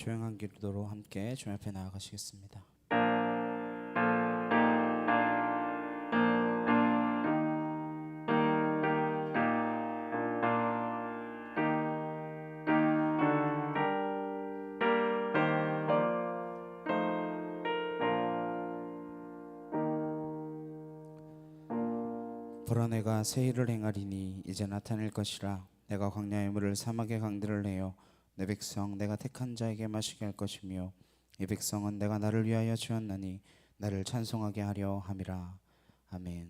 조용한 기도로 함께 주님 앞에 나아가시겠습니다. 보라, 내가 새 일을 행하리니 이제 나타낼 것이라. 내가 광야의 물을 사막의 강들을 내어 내 백성 내가 택한 자에게 마시게 할 것이며, 이 백성은 내가 나를 위하여 지었나니 나를 찬송하게 하려 함이라. 아멘.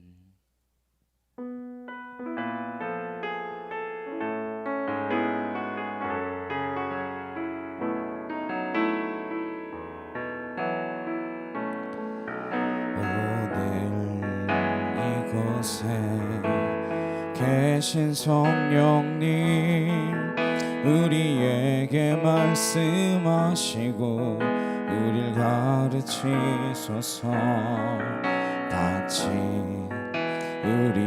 오늘 이곳에 계신 성령님, 우리에게 말씀하시고 우릴 가르치소서. 다친 우리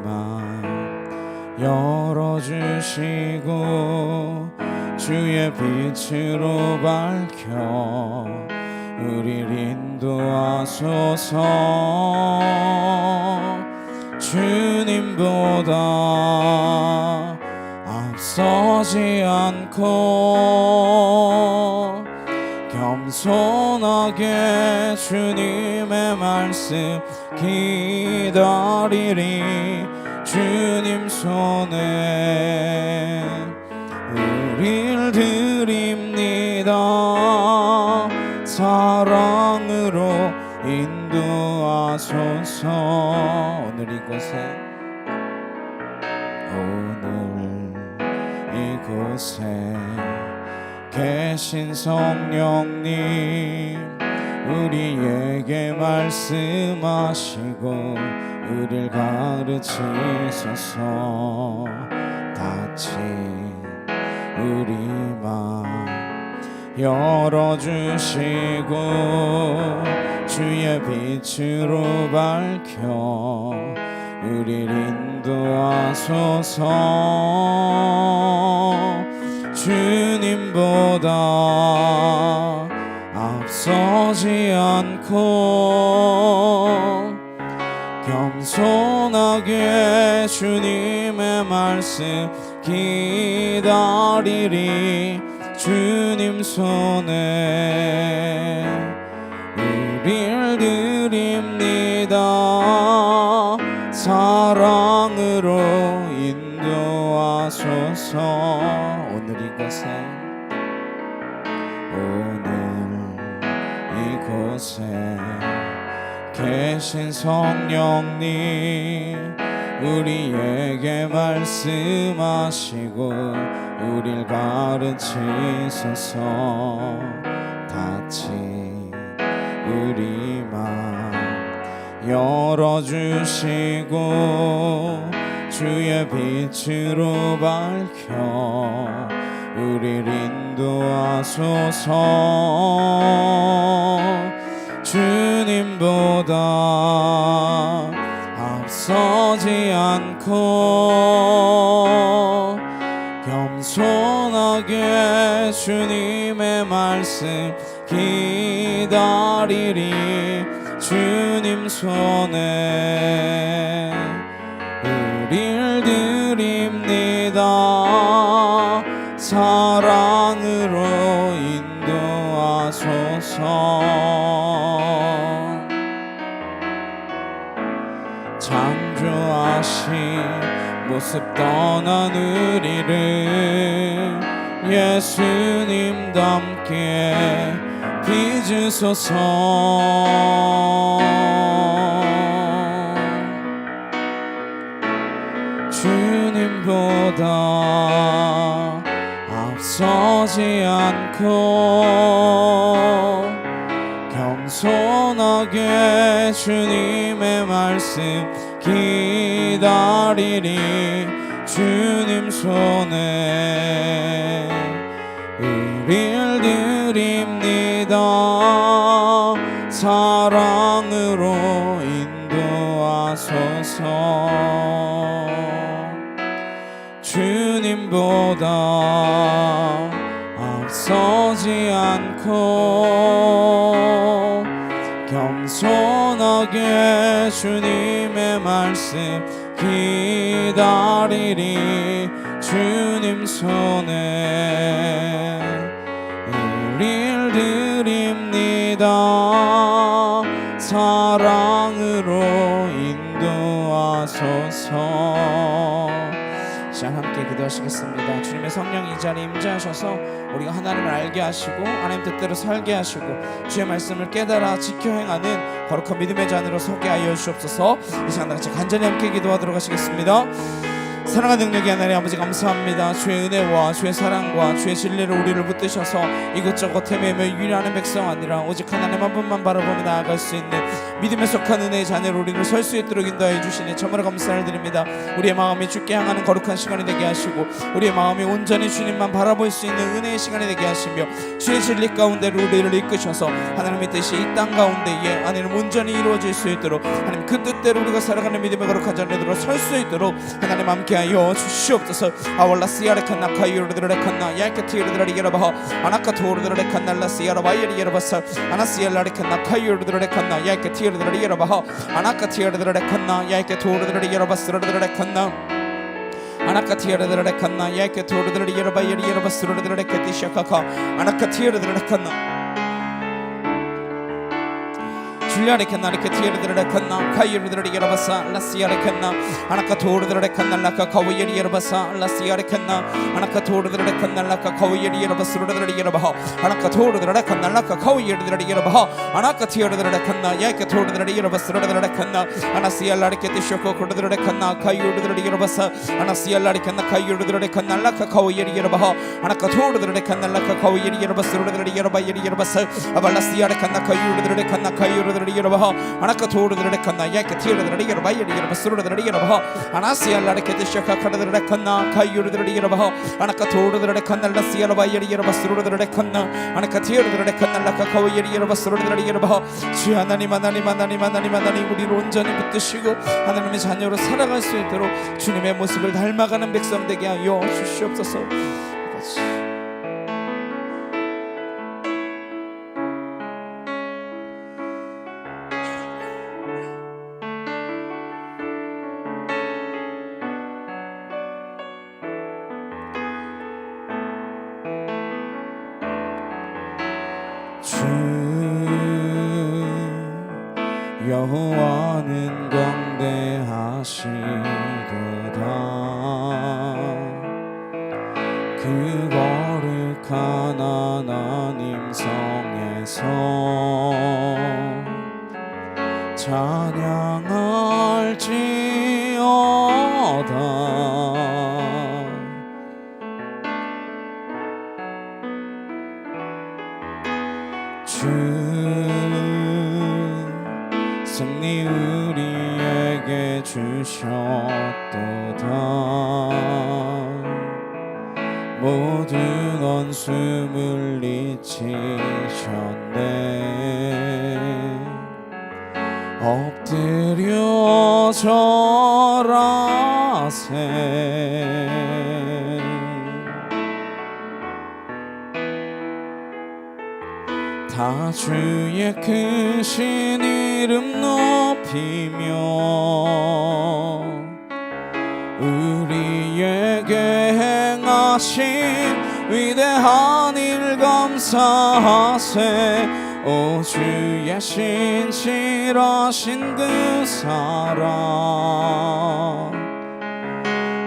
맘 열어주시고 주의 빛으로 밝혀 우릴 인도하소서. 주님보다 앞서지 않고 겸손하게 주님의 말씀 기다리리. 주님 손에 우릴 드립니다. 사랑으로 인도하소서. 오늘 이곳에 계신 성령님, 우리에게 말씀하시고 우릴 가르치소서. 다친 우리 맘 열어주시고 주의 빛으로 밝혀 우릴 인도하소서. 주님보다 앞서지 않고 겸손하게 주님의 말씀 기다리리. 주님 손에 우릴 드립니다. 사랑으로 인도하소서. 오늘 이곳에 계신 성령님, 우리에게 말씀하시고 우릴 가르치소서. 다친 우리 맘 열어주시고 주의 빛으로 밝혀 우릴 인도하소서. 주님보다 앞서지 않고 겸손하게 주님의 말씀 기다리리. 주님 손에 우릴 드립니다. 사랑으로 인도하소서. 창조하신 모습 떠난 우리를 예수님답게 빚으소서. 주님보다 앞서지 않고 겸손하게 주님의 말씀 기다리리. 주님 손에 우릴 드립니다. 사랑으로 인도하소서. 주님보다 앞서 서지 않고 겸손하게 주님의 말씀 기다리리. 주님 손에 우릴 드립니다. 사랑으로 인도하소서. 자, 함께 기도하시겠습니다. 주님의 성령이 이 자리에 임재하셔서 우리가 하나님을 알게 하시고 하나님 뜻대로 살게 하시고 주의 말씀을 깨달아 지켜 행하는 거룩한 믿음의 자녀로 서게 하여 주옵소서. 이 시간 같이 간절히 함께 기도하도록 하시겠습니다. 사랑하는 능력의 하나님 아버지, 감사합니다. 주의 은혜와 주의 사랑과 주의 진리로 우리를 붙드셔서 이것저것 헤매며 유일하는 백성 아니라 오직 하나님 한 분만 바라보며 나아갈 수 있는 믿음에 속한 은혜의 자녀로 우리를 설 수 있도록 인도하여 주시니 참으로 감사를 드립니다. 우리의 마음이 주께 향하는 거룩한 시간이 되게 하시고 우리의 마음이 온전히 주님만 바라볼 수 있는 은혜의 시간이 되게 하시며 주의 진리 가운데로 우리를 이끄셔서 하나님의 뜻이 이 땅 가운데에 하나님 온전히 이루어질 수 있도록 하나님 그 뜻대로 우리가 살아가는 믿음의 거룩한 자녀들로 설 수 있도록 하나님 함께 하여 주시옵소서. 아월라시아레칸나 카이오르드레칸나 야케티르드라리게라바하 아나카토르드레칸날라시아라 바이에리게라바사 아나시엘라레칸나 카이오르드레칸나 야케티르드라리게라바하 아나카티르드레칸나 야케토르드라리게라바스르드레칸나 아나카티르드레칸나 야케토르드라리게라바이에리게라바스르드레칸티샤카카 아나카티르드레칸나 줄리아레칸나 리케티르드레칸나 카이르드라리게라바사 라시아레칸나 아나카토르드레칸나 라카카위에리게라바사 라시아레칸나 아나카토르드레칸나 라카카위에리게라바스르드라리게라바하 아나카토르드레칸나 라카카위에리드라리게라바하 아나카티르드레칸나 야케토르드라리게라바스르드라레칸나 아나시알라리케티쇼코코르드레칸나 카이르드라리게라바사 아나시알라리칸나 카이르드레칸나 라카카위에리게라바하 아나카토르드레칸나 라카카위에리게라바스르드라리게라바이에리게라바사 아발라시아레칸나 카이르드레칸나 카이르드라리게라바하 아나카토르드레칸나 야케티르드라리게라바이에리게라바스르드라리게라바하 아나시알라리케티쇼카카르드레칸나 카이르드라리게라바하 아나카토르드레칸나 라시알바이에리게라바스르드라레칸나 아나카티르드레칸나 라카카위에리게라바스르드라리게라바하 주 하나님 우리를 온전히 붙드시고 하나님의 자녀로 살아갈 수 있도록 주님의 모습을 닮아가는 백성 되게 하여 주시옵소서. 주 여호와는 광대하시도다. 그 거룩한 하나님 성에서 찬양할지어다. 주 승리 우리에게 주셨도다. 모든 원수 물리치셨네. 엎드려 절하세. 다 주의 크신 이름 높이며 우리에게 행하신 위대한 일 감사하세. 오 주의 신실하신 그 사랑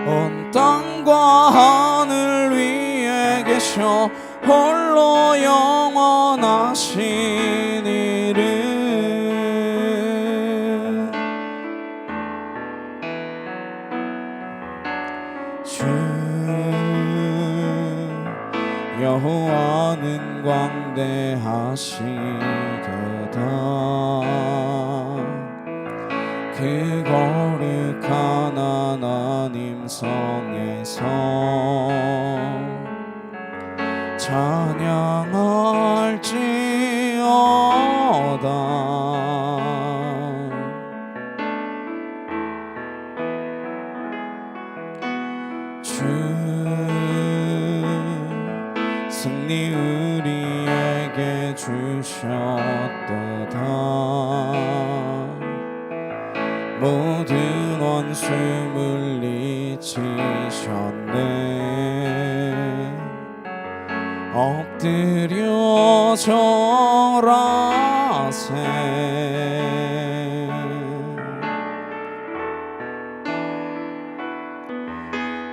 온 땅과 하늘 위에 계셔 홀로 영원하신 이름. 주 여호와는 광대하시도다. 그 거룩한 하나님 성에서 찬양할지어다. 주 승리 친히 우리에게 주셨도다. 모든 원수 물리치셨네. 엎드려 절하세.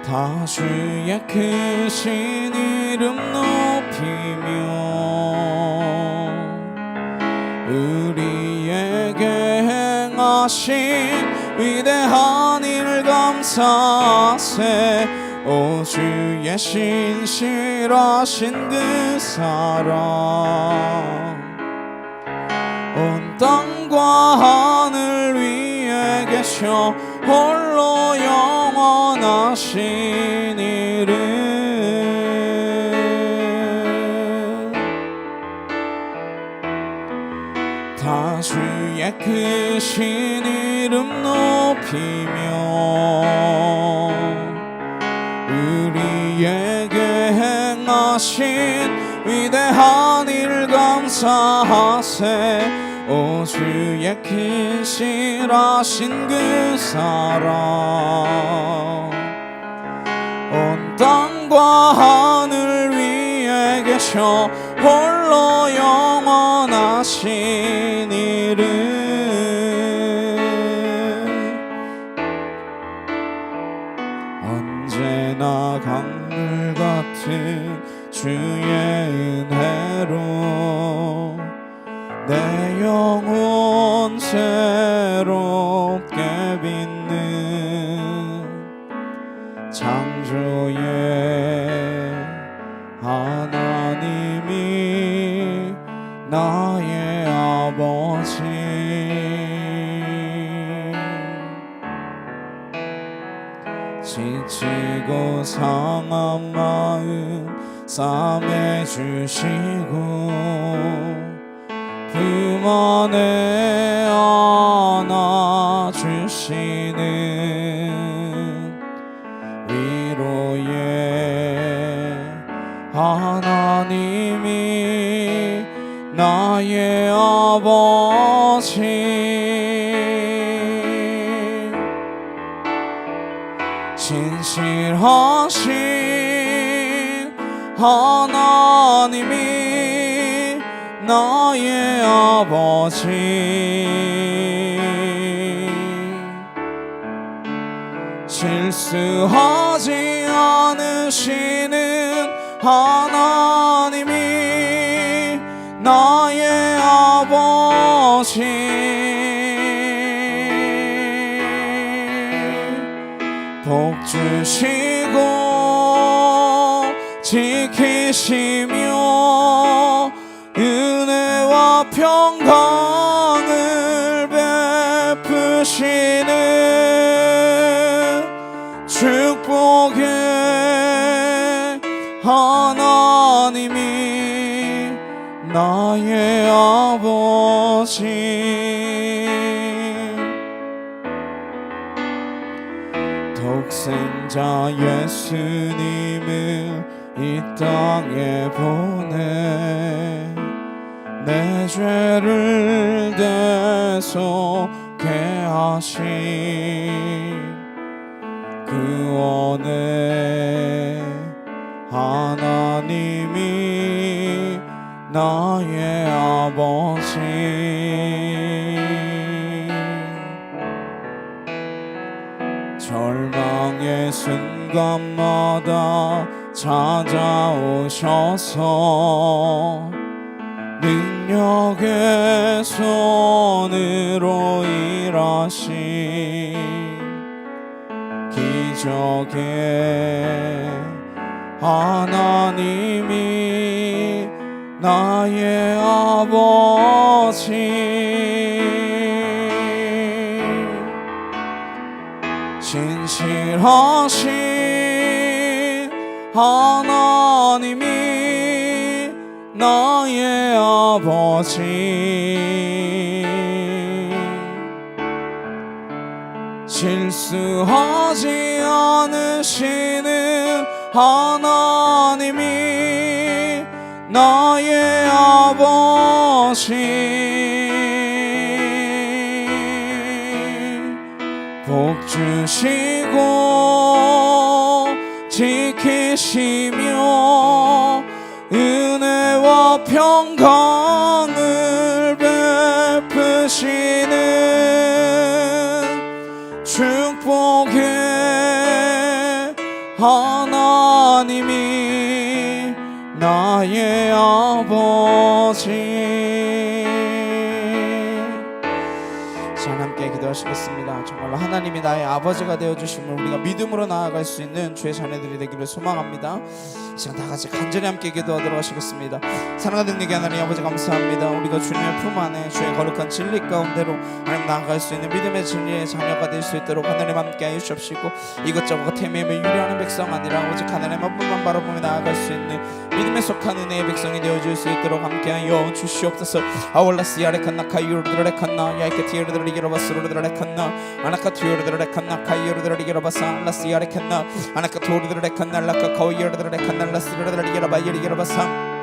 다 주의 크신 이름 높이며 우리에게 행하신 위대한 일 감사하세. 오 주의 신실하신 그 사랑 온 땅과 하늘 위에 계셔 홀로 영원하신 이름. 다 주의 크신 이름 높이며 우리에게 행하신 위대한 일 감사하세. 오 주의 신실하신 그 사랑 온 땅과 하늘 위에 계셔 홀로 영원하신 이름. 언제나 강물 같은 주의 은혜로 내 영혼 새롭게 빛는 창조의 하나님이 나의 아버지. 지치고 상한 마음 싸매 주시고 품 안에 안아주시는 위로의 하나님이 나의 아버지. 신실하신 하나님이 나의 아버지. 실수하지 않으시는 하나님이 나의 아버지. 복 주시고 지키시며 은혜와 평강을 베푸시는 축복의 하나님이 나의 아버지. 독생자 예수님을 이 땅에 보내 내 죄를 대속케 하신 구원의 하나님이 나의 아버지. 절망의 순간마다 찾아오셔서 능력의 손으로 일하신 기적의 하나님이 나의 아버지. 신실하신 하나님이 나의 아버지. 실수하지 않으시는 하나님이 나의 아버지 복 주시고 지키시며 은혜와 평강을 베푸시는 축복의 하나님이 나의 아버지. 자, 함께 기도하시겠습니다. 정말로 하나님이 나의 아버지가 되어주심을 우리가 믿음으로 나아갈 수 있는 주의 자녀들이 되기를 소망합니다. 시간 다 같이 간절히 함께 기도하도록 하시겠습니다. 사랑하는 능력의 하나님 아버지 감사합니다. 우리가 주님의 품 안에 주의 거룩한 진리 가운데로 하나님 나아갈 수 있는 믿음의 진리의 자녀가 될 수 있도록 하나님 함께 하여 주옵시고 이것저것 템에며 유리하는 백성 아니라 오직 하나님 한 분만 바라보며 나아갈 수 있는 믿음에 속한 은혜의 백성이 되어줄 수 있도록 함께 하여 주시옵소서. 아월라스 야레칸나 카이오르드레칸나 야이케티르드레기로바스르드레칸나 아나카티오르드레칸나 카이오르드레기로바사 라스 야레칸나 아나카토르드레칸나 라카카오이오르드레칸나 라스르드레기로바이리기로바사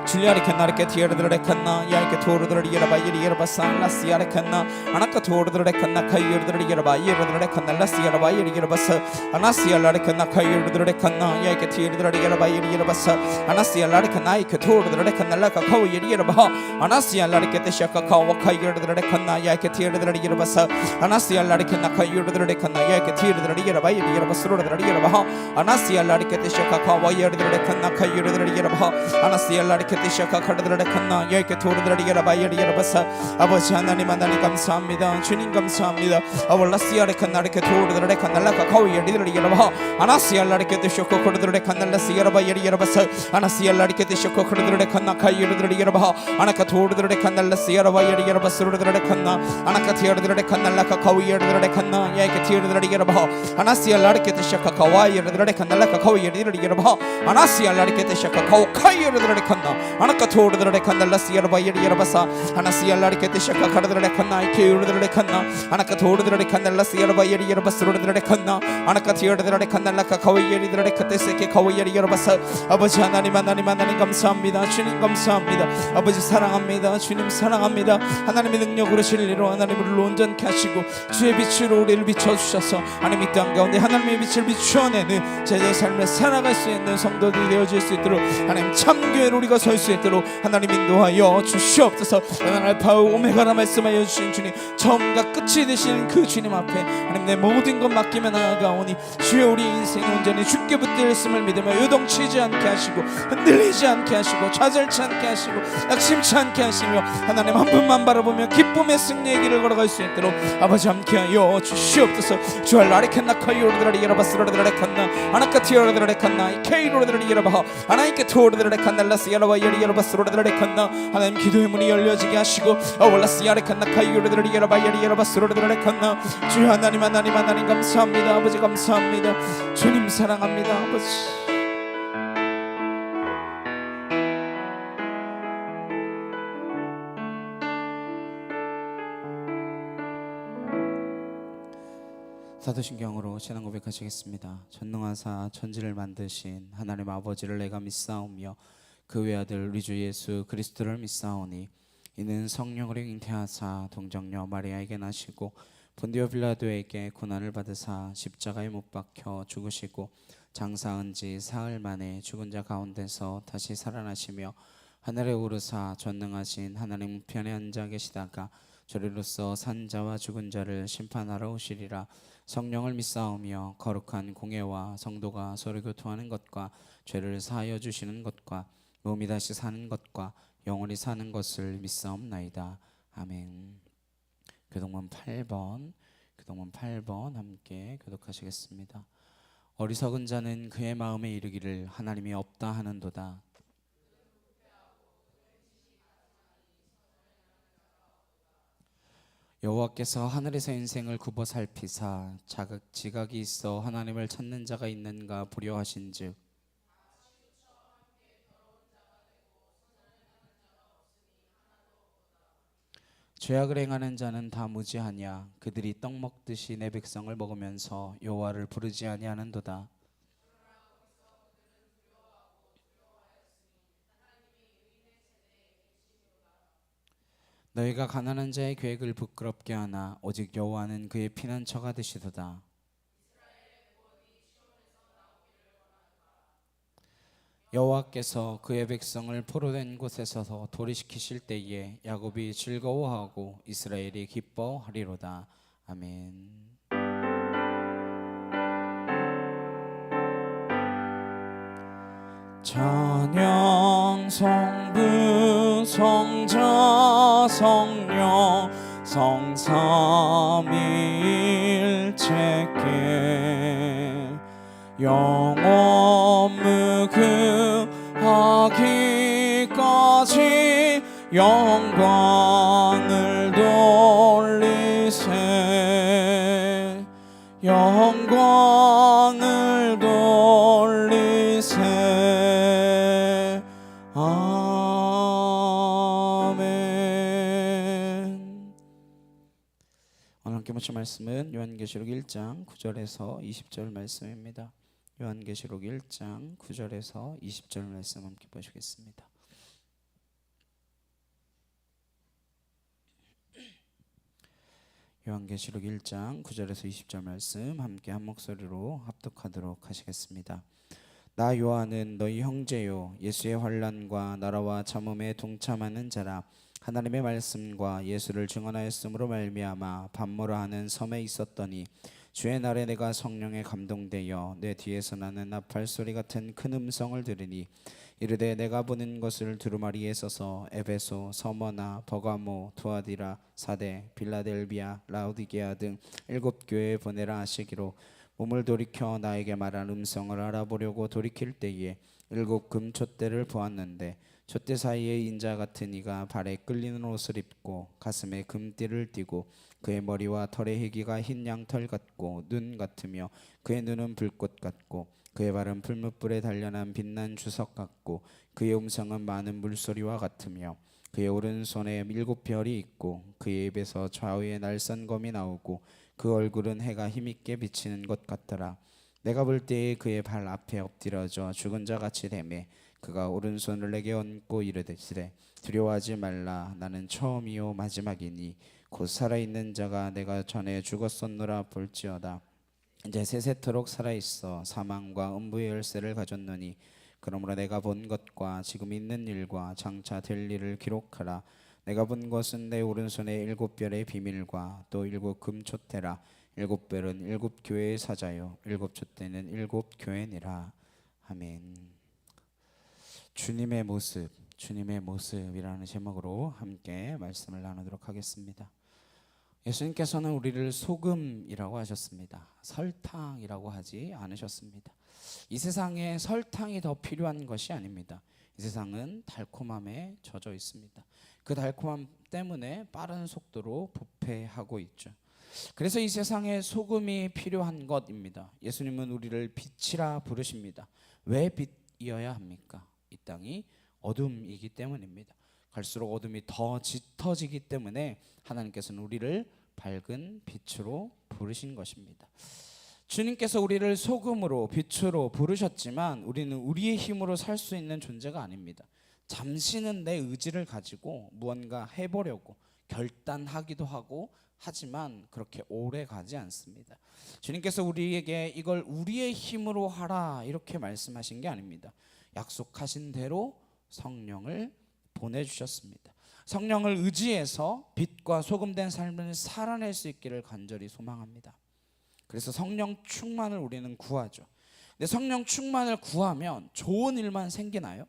줄리아리칸나르케 티에르드레칸나 야이케 토르드레기로바 이리기로바사 라스야레칸나 아나카 토르드레칸나 카이오르드레기로바 이르드레칸나 라스야라바 이리기로바사 아나시알라레칸나 카이오르드레칸나 야이케 티에르드레기로바 이리기로바사 아나시알라레칸나 이케 토르드레칸나 라카카오 이리기로바 아나시알라레케 테샤카카오 카이오르드레칸나 야이케 티에르드레기로바사 아나시알라레칸나 카이오르드레칸나 야이케 티에르드레기로바 이리기로바스로드레기로바 아나시알라레케 테샤카카오 이르드레칸나 카이오르드레기로바 아나시알라레케 샤카카르드레칸나 야이케 토르드레기라바 이리기라바사 아버지 하나님 하나님 감사합니다. 주님 감사합니다. 아월라시아레칸나레케 토르드레칸날라카 카오이리드레기라바 아나시알라레케 샤카카르드레칸날라시아라바 이리기라바사 아나시알라레케 샤카카르드레칸나 카이르드레기라바 아나카 토르드레칸날라시아라바 이리기라바스르드레칸나 아나카 티르드레칸날라카 카오이르드레칸나 야이케 티르드레기라바 아나시알라레케 샤카카와이르드레칸날라카 카오이리드레기라바 아나시알라레케 샤카카오 카이르드레칸나 아나카 토르드레칸나 라시아라바 이리기라바사 아나시알라레케 샤카카르드레칸나 이케유르드레칸나 아나카 토르드레칸나 라시아라바 이리기라바스르드레칸나 아나카 티르드레칸나 라카 카오이리드레카테세케 카오이리기라바사 아버지 하나님 하나님 하나님 감사합니다. 주님 감사합니다. 아버지 사랑합니다. 주님 사랑합니다. 하나님의 능력으로 진리로 하나님을 온전케 하시고 주의 빛으로 우리를 비춰주셔서 하나님 이 땅 가운데 하나님의 빛을 비추어내는 제자의 삶을 살아갈 수 있는 성도들이 되어질 수 있도록 하나님 참교회로 우리가 설 수 있도록 하나님 인도하여 주시옵소서. 하나님 알파 오메가라 말씀하여 주신 주님 처음과 끝이 되시는 그 주님 앞에 하나님 내 모든 것 맡기며 나아가오니 주여 우리 인생이 온전히 주께 붙들렸음을 믿으며 요동치지 않게 하시고 흔들리지 않게 하시고 좌절치 않게 하시고 낙심치 않게 하시며 하나님 한 분만 바라보며 기쁨의 승리의 길을 걸어갈 수 있도록 아버지 함께하여 주시옵소서. 주알 라리칸나 카이오르드라리기라바스로드라레칸나 아나카티오르드라레칸나 이케이로르드라리기라바 아나이케 토르드라레칸나 라시아라바 이리기라바스로드라레칸나 하나님 기도의 문이 열려지게 하시고 아월라시아레칸나 카이오르드라리기라바 이리기라바스로드라레칸나 주 하나님 하나님 하나님 감사합니다. 아버지 감사합니다. 주님 사랑합니다. 아버지 사도신경으로 신앙 고백하시겠습니다. 전능하사 천지를 만드신 하나님 아버지를 내가 믿사오며 그 외아들 우리 주 예수 그리스도를 믿사오니 이는 성령으로 잉태하사 동정녀 마리아에게 나시고 본디오 빌라도에게 고난을 받으사 십자가에 못 박혀 죽으시고 장사한 지 사흘 만에 죽은 자 가운데서 다시 살아나시며 하늘에 오르사 전능하신 하나님 우편에 앉아 계시다가 저리로서 산 자와 죽은 자를 심판하러 오시리라. 성령을 믿사오며 거룩한 공예와 성도가 서로 교통하는 것과 죄를 사하여 주시는 것과 몸이 다시 사는 것과 영원히 사는 것을 믿사옵나이다. 아멘. 교동문 8번 함께 교독하시겠습니다. 어리석은 자는 그의 마음에 이르기를 하나님이 없다 하는도다. 여호와께서 하늘에서 인생을 굽어 살피사 지각이 있어 하나님을 찾는 자가 있는가 부려하신즉 죄악을 행하는 자는 다 무지하냐. 그들이 떡 먹듯이 내 백성을 먹으면서 여호와를 부르지 아니하는도다. 너희가 가난한 자의 계획을 부끄럽게 하나 오직 여호와는 그의 피난처가 되시도다. 여호와께서 그의 백성을 포로된 곳에서 도리시키실 때에 야곱이 즐거워하고 이스라엘이 기뻐하리로다. 아멘. 찬양 성부 성자 성령 성삼위일체께 영원 무궁하기까지 영광을 돌리세 영광을 돌리세 아멘. 오늘 함께 묵실 말씀은 요한계시록 1장 9절에서 20절 말씀입니다. 요한계시록 1장 9절에서 20절 말씀 함께 보시겠습니다. 요한계시록 1장 9절에서 20절 말씀 함께 한 목소리로 합독하도록 하시겠습니다. 나 요한은 너희 형제요 예수의 환난과 나라와 참음에 동참하는 자라. 하나님의 말씀과 예수를 증언하였으므로 말미암아 밤모라 하는 섬에 있었더니 주의 날에 내가 성령에 감동되어 내 뒤에서 나는 나팔 소리 같은 큰 음성을 들으니 이르되 내가 보는 것을 두루마리에 써서 에베소, 서머나, 버가모, 두아디라, 사데, 빌라델비아, 라우디게아 등 7교회에 보내라 하시기로 몸을 돌이켜 나에게 말한 음성을 알아보려고 돌이킬 때에 7 금촛대를 보았는데 촛대 사이에 인자 같은 이가 발에 끌리는 옷을 입고 가슴에 금띠를 띠고 그의 머리와 털의 희기가 흰 양털 같고 눈 같으며 그의 눈은 불꽃 같고 그의 발은 풀무불에 단련한 빛난 주석 같고 그의 음성은 많은 물소리와 같으며 그의 오른손에 7 별이 있고 그의 입에서 좌우에 날선 검이 나오고 그 얼굴은 해가 힘있게 비치는 것 같더라. 내가 볼 때에 그의 발 앞에 엎드려져 죽은 자 같이 되매 그가 오른손을 내게 얹고 이르되 두려워하지 말라. 나는 처음이요 마지막이니 곧 살아있는 자가 내가 전에 죽었었노라 볼지어다. 이제 세세토록 살아있어 사망과 음부의 열쇠를 가졌노니 그러므로 내가 본 것과 지금 있는 일과 장차 될 일을 기록하라. 내가 본 것은 내 오른손에 7 별의 비밀과 또 7 금촛대라. 7 별은 7 교회의 사자요 7 촛대는 7 교회니라. 아멘. 주님의 모습이라는 제목으로 함께 말씀을 나누도록 하겠습니다. 예수님께서는 우리를 소금이라고 하셨습니다. 설탕이라고 하지 않으셨습니다. 이 세상에 설탕이 더 필요한 것이 아닙니다. 이 세상은 달콤함에 젖어 있습니다. 그 달콤함 때문에 빠른 속도로 부패하고 있죠. 그래서 이 세상에 소금이 필요한 것입니다. 예수님은 우리를 빛이라 부르십니다. 왜 빛이어야 합니까? 이 땅이 어둠이기 때문입니다. 갈수록 어둠이 더 짙어지기 때문에 하나님께서는 우리를 밝은 빛으로 부르신 것입니다. 주님께서 우리를 소금으로 빛으로 부르셨지만 우리는 우리의 힘으로 살 수 있는 존재가 아닙니다. 잠시는 내 의지를 가지고 무언가 해보려고 결단하기도 하고 하지만 그렇게 오래 가지 않습니다. 주님께서 우리에게 이걸 우리의 힘으로 하라 이렇게 말씀하신 게 아닙니다. 약속하신 대로 성령을 보내주셨습니다. 성령을 의지해서 빛과 소금된 삶을 살아낼 수 있기를 간절히 소망합니다. 그래서 성령 충만을 우리는 구하죠. 근데 성령 충만을 구하면 좋은 일만 생기나요?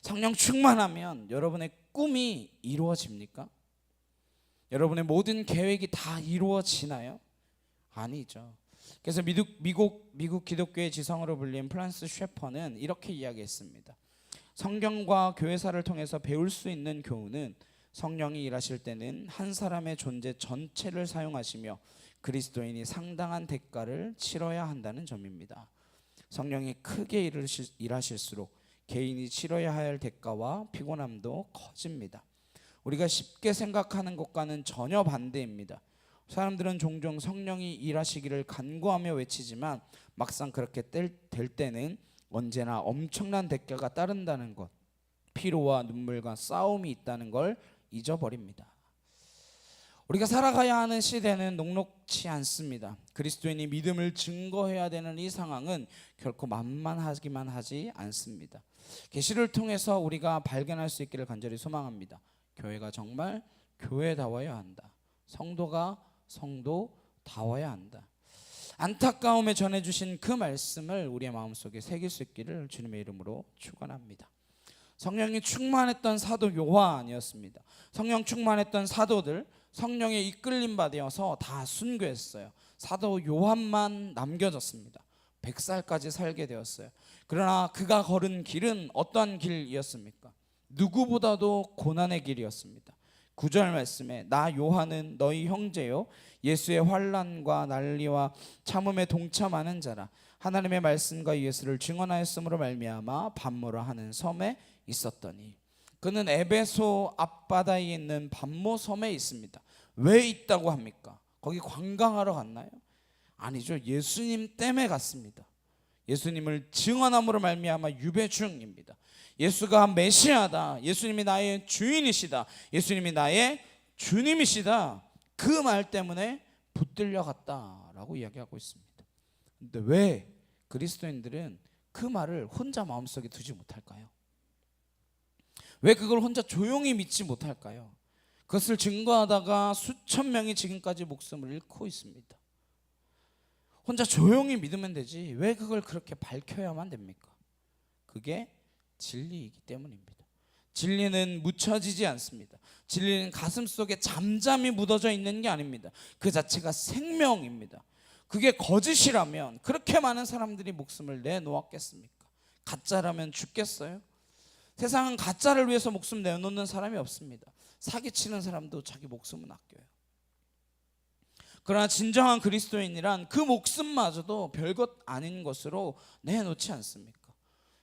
성령 충만하면 여러분의 꿈이 이루어집니까? 여러분의 모든 계획이 다 이루어지나요? 아니죠. 그래서 미국 기독교의 지성으로 불린 프란스 셰퍼는 이렇게 이야기했습니다. 성경과 교회사를 통해서 배울 수 있는 교훈은 성령이 일하실 때는 한 사람의 존재 전체를 사용하시며 그리스도인이 상당한 대가를 치러야 한다는 점입니다. 성령이 크게 일하실수록 개인이 치러야 할 대가와 피곤함도 커집니다. 우리가 쉽게 생각하는 것과는 전혀 반대입니다. 사람들은 종종 성령이 일하시기를 간구하며 외치지만 막상 그렇게 될 때는 언제나 엄청난 대가가 따른다는 것, 피로와 눈물과 싸움이 있다는 걸 잊어버립니다. 우리가 살아가야 하는 시대는 녹록치 않습니다. 그리스도인이 믿음을 증거해야 되는 이 상황은 결코 만만하기만 하지 않습니다. 계시를 통해서 우리가 발견할 수 있기를 간절히 소망합니다. 교회가 정말 교회다워야 한다. 성도가 성도다워야 한다. 안타까움에 전해주신 그 말씀을 우리의 마음속에 새길 수 있기를 주님의 이름으로 축원합니다. 성령이 충만했던 사도 요한이었습니다. 성령 충만했던 사도들, 성령의 이끌림 받아서 다 순교했어요. 사도 요한만 남겨졌습니다. 100살까지 살게 되었어요. 그러나 그가 걸은 길은 어떠한 길이었습니까? 누구보다도 고난의 길이었습니다. 9절 말씀에 나 요한은 너희 형제요 예수의 환난과 난리와 참음에 동참하는 자라. 하나님의 말씀과 예수를 증언하였으므로 말미암아 반모라 하는 섬에 있었더니. 그는 에베소 앞바다에 있는 반모 섬에 있습니다. 왜 있다고 합니까? 거기 관광하러 갔나요? 아니죠. 예수님 때문에 갔습니다. 예수님을 증언함으로 말미암아 유배 중입니다. 예수가 메시아다, 예수님이 나의 주인이시다, 예수님이 나의 주님이시다, 그 말 때문에 붙들려 갔다라고 이야기하고 있습니다. 근데 왜 그리스도인들은 그 말을 혼자 마음속에 두지 못할까요? 왜 그걸 혼자 조용히 믿지 못할까요? 그것을 증거하다가 수천 명이 지금까지 목숨을 잃고 있습니다. 혼자 조용히 믿으면 되지 왜 그걸 그렇게 밝혀야만 됩니까? 그게 진리이기 때문입니다. 진리는 묻혀지지 않습니다. 진리는 가슴 속에 잠잠히 묻어져 있는 게 아닙니다. 그 자체가 생명입니다. 그게 거짓이라면 그렇게 많은 사람들이 목숨을 내놓았겠습니까? 가짜라면 죽겠어요? 세상은 가짜를 위해서 목숨 내놓는 사람이 없습니다. 사기치는 사람도 자기 목숨은 아껴요. 그러나 진정한 그리스도인이란 그 목숨마저도 별것 아닌 것으로 내놓지 않습니까?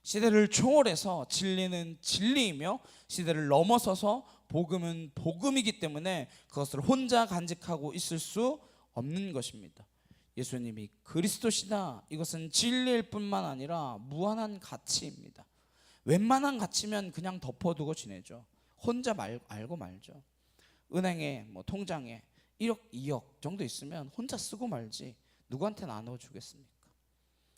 시대를 초월해서 진리는 진리이며 시대를 넘어서서 복음은 복음이기 때문에 그것을 혼자 간직하고 있을 수 없는 것입니다. 예수님이 그리스도시다, 이것은 진리일 뿐만 아니라 무한한 가치입니다. 웬만한 가치면 그냥 덮어두고 지내죠. 혼자 알고 말죠. 은행에 통장에 1억 2억 정도 있으면 혼자 쓰고 말지 누구한테 나눠주겠습니까?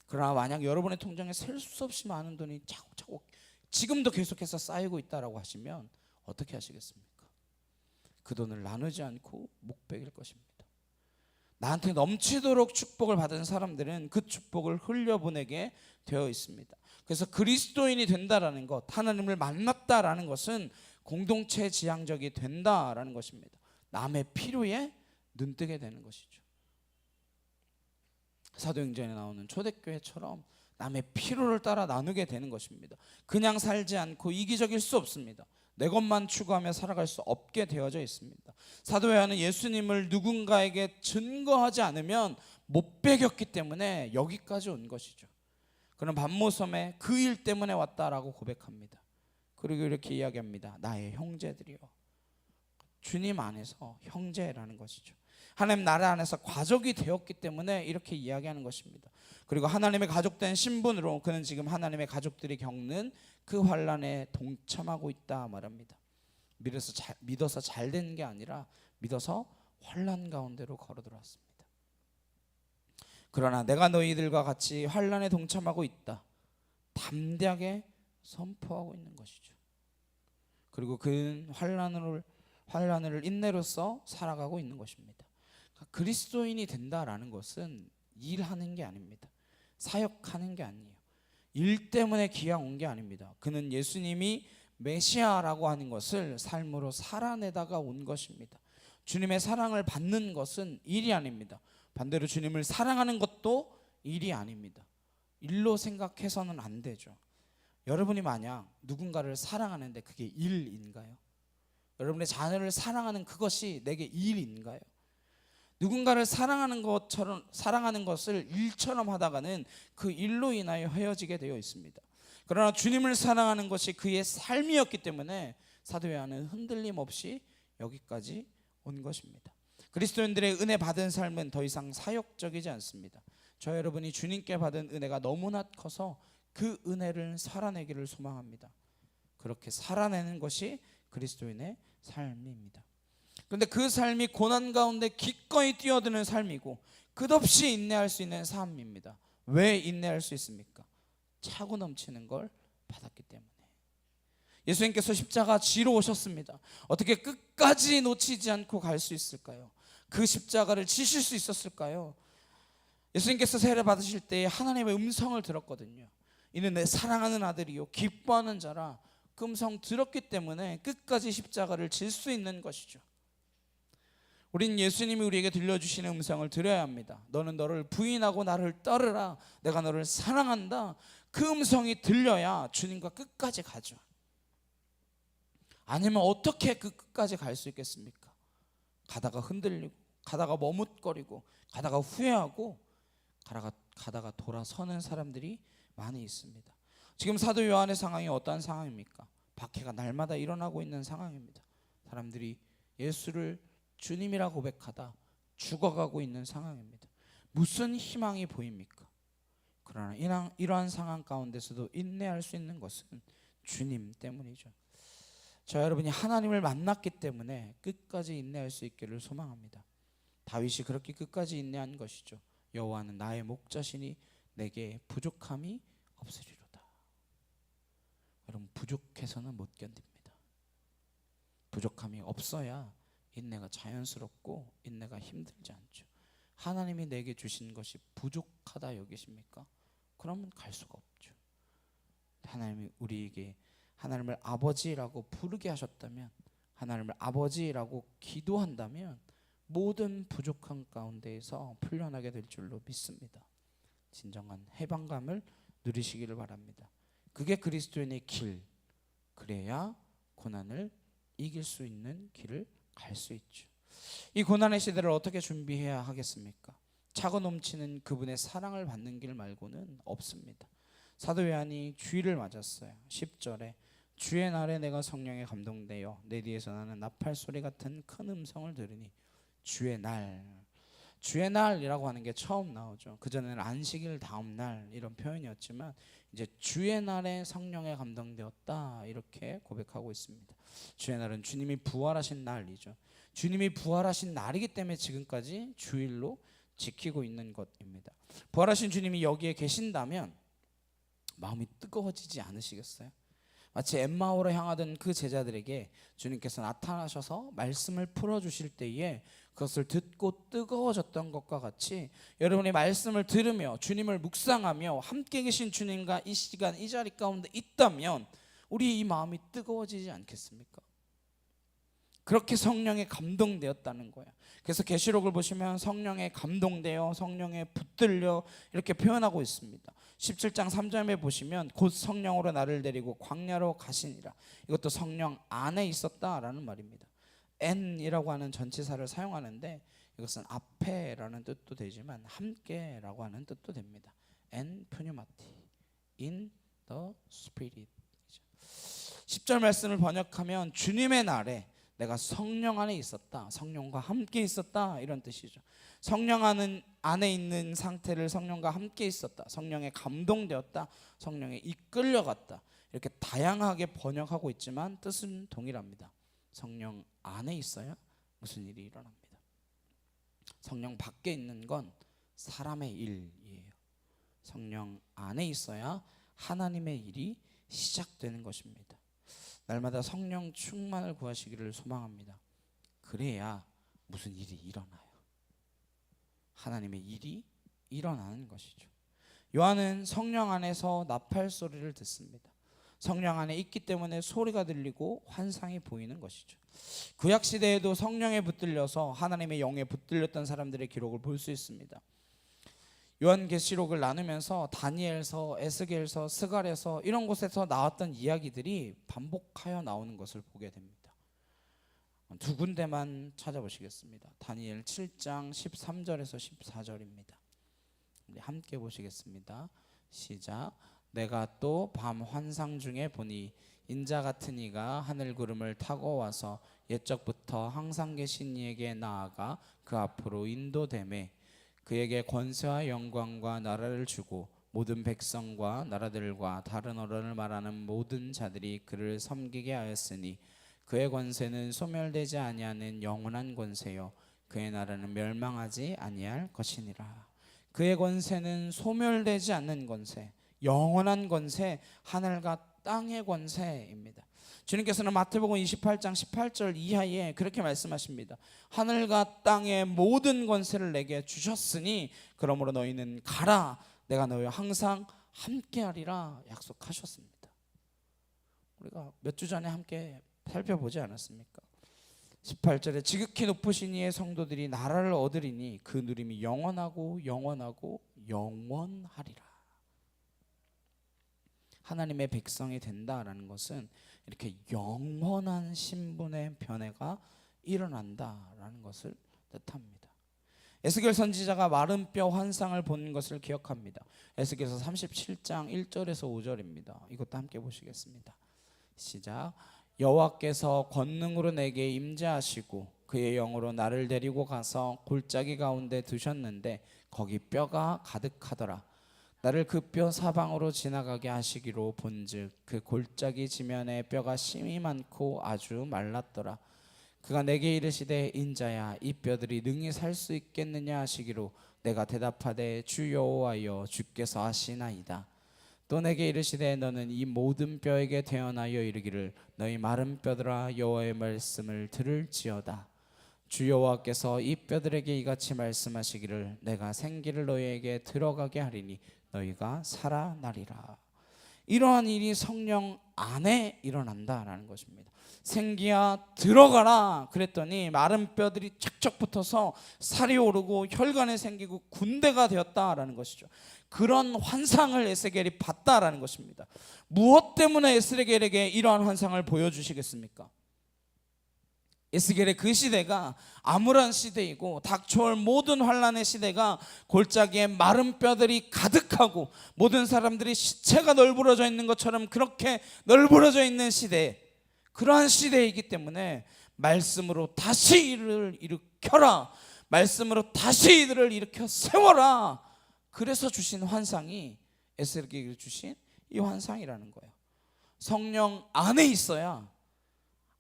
그러나 만약 여러분의 통장에 셀 수 없이 많은 돈이 차곡차곡 지금도 계속해서 쌓이고 있다라고 하시면 어떻게 하시겠습니까? 그 돈을 나누지 않고 묵백일 것입니다. 나한테 넘치도록 축복을 받은 사람들은 그 축복을 흘려보내게 되어 있습니다. 그래서 그리스도인이 된다라는 것, 하나님을 만났다라는 것은 공동체 지향적이 된다라는 것입니다. 남의 필요에 눈뜨게 되는 것이죠. 사도행전에 나오는 초대교회처럼 남의 필요를 따라 나누게 되는 것입니다. 그냥 살지 않고 이기적일 수 없습니다. 내 것만 추구하며 살아갈 수 없게 되어져 있습니다. 사도 요한은 예수님을 누군가에게 증거하지 않으면 못 배겼기 때문에 여기까지 온 것이죠. 그는 반모섬에 그 일 때문에 왔다라고 고백합니다. 그리고 이렇게 이야기합니다. 나의 형제들이요. 주님 안에서 형제라는 것이죠. 하나님 나라 안에서 가족이 되었기 때문에 이렇게 이야기하는 것입니다. 그리고 하나님의 가족된 신분으로 그는 지금 하나님의 가족들이 겪는 그 환난에 동참하고 있다 말합니다. 믿어서 잘 된 게 아니라 믿어서 환난 가운데로 걸어 들어왔습니다. 그러나 내가 너희들과 같이 환난에 동참하고 있다, 담대하게 선포하고 있는 것이죠. 그리고 그는 환난을 인내로써 살아가고 있는 것입니다. 그리스도인이 된다라는 것은 일하는 게 아닙니다. 사역하는 게 아니에요. 일 때문에 기왕 온 게 아닙니다. 그는 예수님이 메시아라고 하는 것을 삶으로 살아내다가 온 것입니다. 주님의 사랑을 받는 것은 일이 아닙니다. 반대로 주님을 사랑하는 것도 일이 아닙니다. 일로 생각해서는 안 되죠. 여러분이 만약 누군가를 사랑하는데 그게 일인가요? 여러분의 자녀를 사랑하는 그것이 내게 일인가요? 누군가를 사랑하는 것을 일처럼 하다가는 그 일로 인하여 헤어지게 되어 있습니다. 그러나 주님을 사랑하는 것이 그의 삶이었기 때문에 사도 요한은 흔들림 없이 여기까지 온 것입니다. 그리스도인들의 은혜 받은 삶은 더 이상 사역적이지 않습니다. 저 여러분이 주님께 받은 은혜가 너무나 커서 그 은혜를 살아내기를 소망합니다. 그렇게 살아내는 것이 그리스도인의 삶입니다. 그런데 그 삶이 고난 가운데 기꺼이 뛰어드는 삶이고 끝없이 인내할 수 있는 삶입니다. 왜 인내할 수 있습니까? 차고 넘치는 걸 받았기 때문에. 예수님께서 십자가 지러 오셨습니다. 어떻게 끝까지 놓치지 않고 갈 수 있을까요? 그 십자가를 지실 수 있었을까요? 예수님께서 세례 받으실 때 하나님의 음성을 들었거든요. 이는 내 사랑하는 아들이요 기뻐하는 자라. 그 음성 들었기 때문에 끝까지 십자가를 질 수 있는 것이죠. 우린 예수님이 우리에게 들려주시는 음성을 들어야 합니다. 너는 너를 부인하고 나를 따르라. 내가 너를 사랑한다. 그 음성이 들려야 주님과 끝까지 가죠. 아니면 어떻게 그 끝까지 갈 수 있겠습니까? 가다가 흔들리고, 가다가 머뭇거리고, 가다가 후회하고, 가다가 돌아서는 사람들이 많이 있습니다. 지금 사도 요한의 상황이 어떠한 상황입니까? 박해가 날마다 일어나고 있는 상황입니다. 사람들이 예수를 주님이라 고백하다 죽어가고 있는 상황입니다. 무슨 희망이 보입니까? 그러나 이러한 상황 가운데서도 인내할 수 있는 것은 주님 때문이죠. 저 여러분이 하나님을 만났기 때문에 끝까지 인내할 수 있기를 소망합니다. 다윗이 그렇게 끝까지 인내한 것이죠. 여호와는 나의 목자시니 내게 부족함이 없으리로다. 여러분, 부족해서는 못 견딥니다. 부족함이 없어야 인내가 자연스럽고 인내가 힘들지 않죠. 하나님이 내게 주신 것이 부족하다 여기십니까? 그러면 갈 수가 없죠. 하나님이 우리에게 하나님을 아버지라고 부르게 하셨다면, 하나님을 아버지라고 기도한다면 모든 부족한 가운데에서 풀려나게 될 줄로 믿습니다. 진정한 해방감을 누리시기를 바랍니다. 그게 그리스도인의 길, 그래야 고난을 이길 수 있는 길을 갈 수 있죠. 이 고난의 시대를 어떻게 준비해야 하겠습니까? 차고 넘치는 그분의 사랑을 받는 길 말고는 없습니다. 사도 요한이 주일을 맞았어요. 10절에 주의 날에 내가 성령에 감동되어 내 뒤에서 나는 나팔 소리 같은 큰 음성을 들으니, 주의 날, 주의 날이라고 하는 게 처음 나오죠. 그전에는 안식일 다음 날 이런 표현이었지만 이제 주의 날에 성령에 감동되었다 이렇게 고백하고 있습니다. 주의 날은 주님이 부활하신 날이죠. 주님이 부활하신 날이기 때문에 지금까지 주일로 지키고 있는 것입니다. 부활하신 주님이 여기에 계신다면 마음이 뜨거워지지 않으시겠어요? 마치 엠마오로 향하던 그 제자들에게 주님께서 나타나셔서 말씀을 풀어주실 때에 그것을 듣고 뜨거워졌던 것과 같이 여러분이 말씀을 들으며 주님을 묵상하며 함께 계신 주님과 이 시간 이 자리 가운데 있다면 우리 이 마음이 뜨거워지지 않겠습니까? 그렇게 성령에 감동되었다는 거예요. 그래서 계시록을 보시면 성령에 감동되어 성령에 붙들려 이렇게 표현하고 있습니다. 17장 3절에 보시면 곧 성령으로 나를 데리고 광야로 가시니라. 이것도 성령 안에 있었다라는 말입니다. N이라고 하는 전치사를 사용하는데 이것은 앞에라는 뜻도 되지만 함께라고 하는 뜻도 됩니다. N pneumati in the spirit. 10절 말씀을 번역하면 주님의 날에 내가 성령 안에 있었다, 성령과 함께 있었다 이런 뜻이죠. 성령 안에 있는 상태를 성령과 함께 있었다, 성령에 감동되었다, 성령에 이끌려갔다 이렇게 다양하게 번역하고 있지만 뜻은 동일합니다. 성령 안에 있어야 무슨 일이 일어납니다. 성령 밖에 있는 건 사람의 일이에요. 성령 안에 있어야 하나님의 일이 시작되는 것입니다. 날마다 성령 충만을 구하시기를 소망합니다. 그래야 무슨 일이 일어나요. 하나님의 일이 일어나는 것이죠. 요한은 성령 안에서 나팔 소리를 듣습니다. 성령 안에 있기 때문에 소리가 들리고 환상이 보이는 것이죠. 구약 시대에도 성령에 붙들려서 하나님의 영에 붙들렸던 사람들의 기록을 볼 수 있습니다. 요한계시록을 나누면서 다니엘서, 에스겔서, 스갈에서 이런 곳에서 나왔던 이야기들이 반복하여 나오는 것을 보게 됩니다. 두 군데만 찾아보시겠습니다. 다니엘 7장 13절에서 14절입니다. 우리 함께 보시겠습니다. 시작. 내가 또 밤 환상 중에 보니 인자 같은 이가 하늘 구름을 타고 와서 옛적부터 항상 계신 이에게 나아가 그 앞으로 인도되매 그에게 권세와 영광과 나라를 주고 모든 백성과 나라들과 다른 언어를 말하는 모든 자들이 그를 섬기게 하였으니 그의 권세는 소멸되지 아니하는 영원한 권세요 그의 나라는 멸망하지 아니할 것이니라. 그의 권세는 소멸되지 않는 권세, 영원한 권세, 하늘과 땅의 권세입니다. 주님께서는 마태복음 28장 18절 이하에 그렇게 말씀하십니다. 하늘과 땅의 모든 권세를 내게 주셨으니 그러므로 너희는 가라. 내가 너희와 항상 함께하리라 약속하셨습니다. 우리가 몇 주 전에 함께 살펴보지 않았습니까? 18절에 지극히 높으신 이의 성도들이 나라를 얻으리니 그 누림이 영원하고 영원하고 영원하리라. 하나님의 백성이 된다라는 것은 이렇게 영원한 신분의 변화가 일어난다라는 것을 뜻합니다. 에스겔 선지자가 마른 뼈 환상을 본 것을 기억합니다. 에스겔서 37장 1절에서 5절입니다. 이것도 함께 보시겠습니다. 시작. 여호와께서 권능으로 내게 임재하시고 그의 영으로 나를 데리고 가서 골짜기 가운데 두셨는데 거기 뼈가 가득하더라. 나를 그 뼈 사방으로 지나가게 하시기로 본즉 그 골짜기 지면에 뼈가 심이 많고 아주 말랐더라. 그가 내게 이르시되 인자야 이 뼈들이 능히 살 수 있겠느냐 하시기로 내가 대답하되 주 여호와여 주께서 하시나이다. 또 내게 이르시되 너는 이 모든 뼈에게 대언하여 이르기를 너희 마른 뼈들아 여호와의 말씀을 들을지어다. 주 여호와께서 이 뼈들에게 이같이 말씀하시기를 내가 생기를 너희에게 들어가게 하리니 너희가 살아나리라. 이러한 일이 성령 안에 일어난다라는 것입니다. 생기야 들어가라 그랬더니 마른 뼈들이 척척 붙어서 살이 오르고 혈관이 생기고 군대가 되었다라는 것이죠. 그런 환상을 에스겔이 봤다라는 것입니다. 무엇 때문에 에스겔에게 이러한 환상을 보여주시겠습니까? 에스겔의 그 시대가 암울한 시대이고 닥쳐올 모든 환란의 시대가 골짜기에 마른 뼈들이 가득하고 모든 사람들이 시체가 널브러져 있는 것처럼 그렇게 널브러져 있는 시대, 그러한 시대이기 때문에 말씀으로 다시 이를 일으켜라, 말씀으로 다시 이들을 일으켜 세워라. 그래서 주신 환상이 에스겔에게 주신 이 환상이라는 거예요. 성령 안에 있어야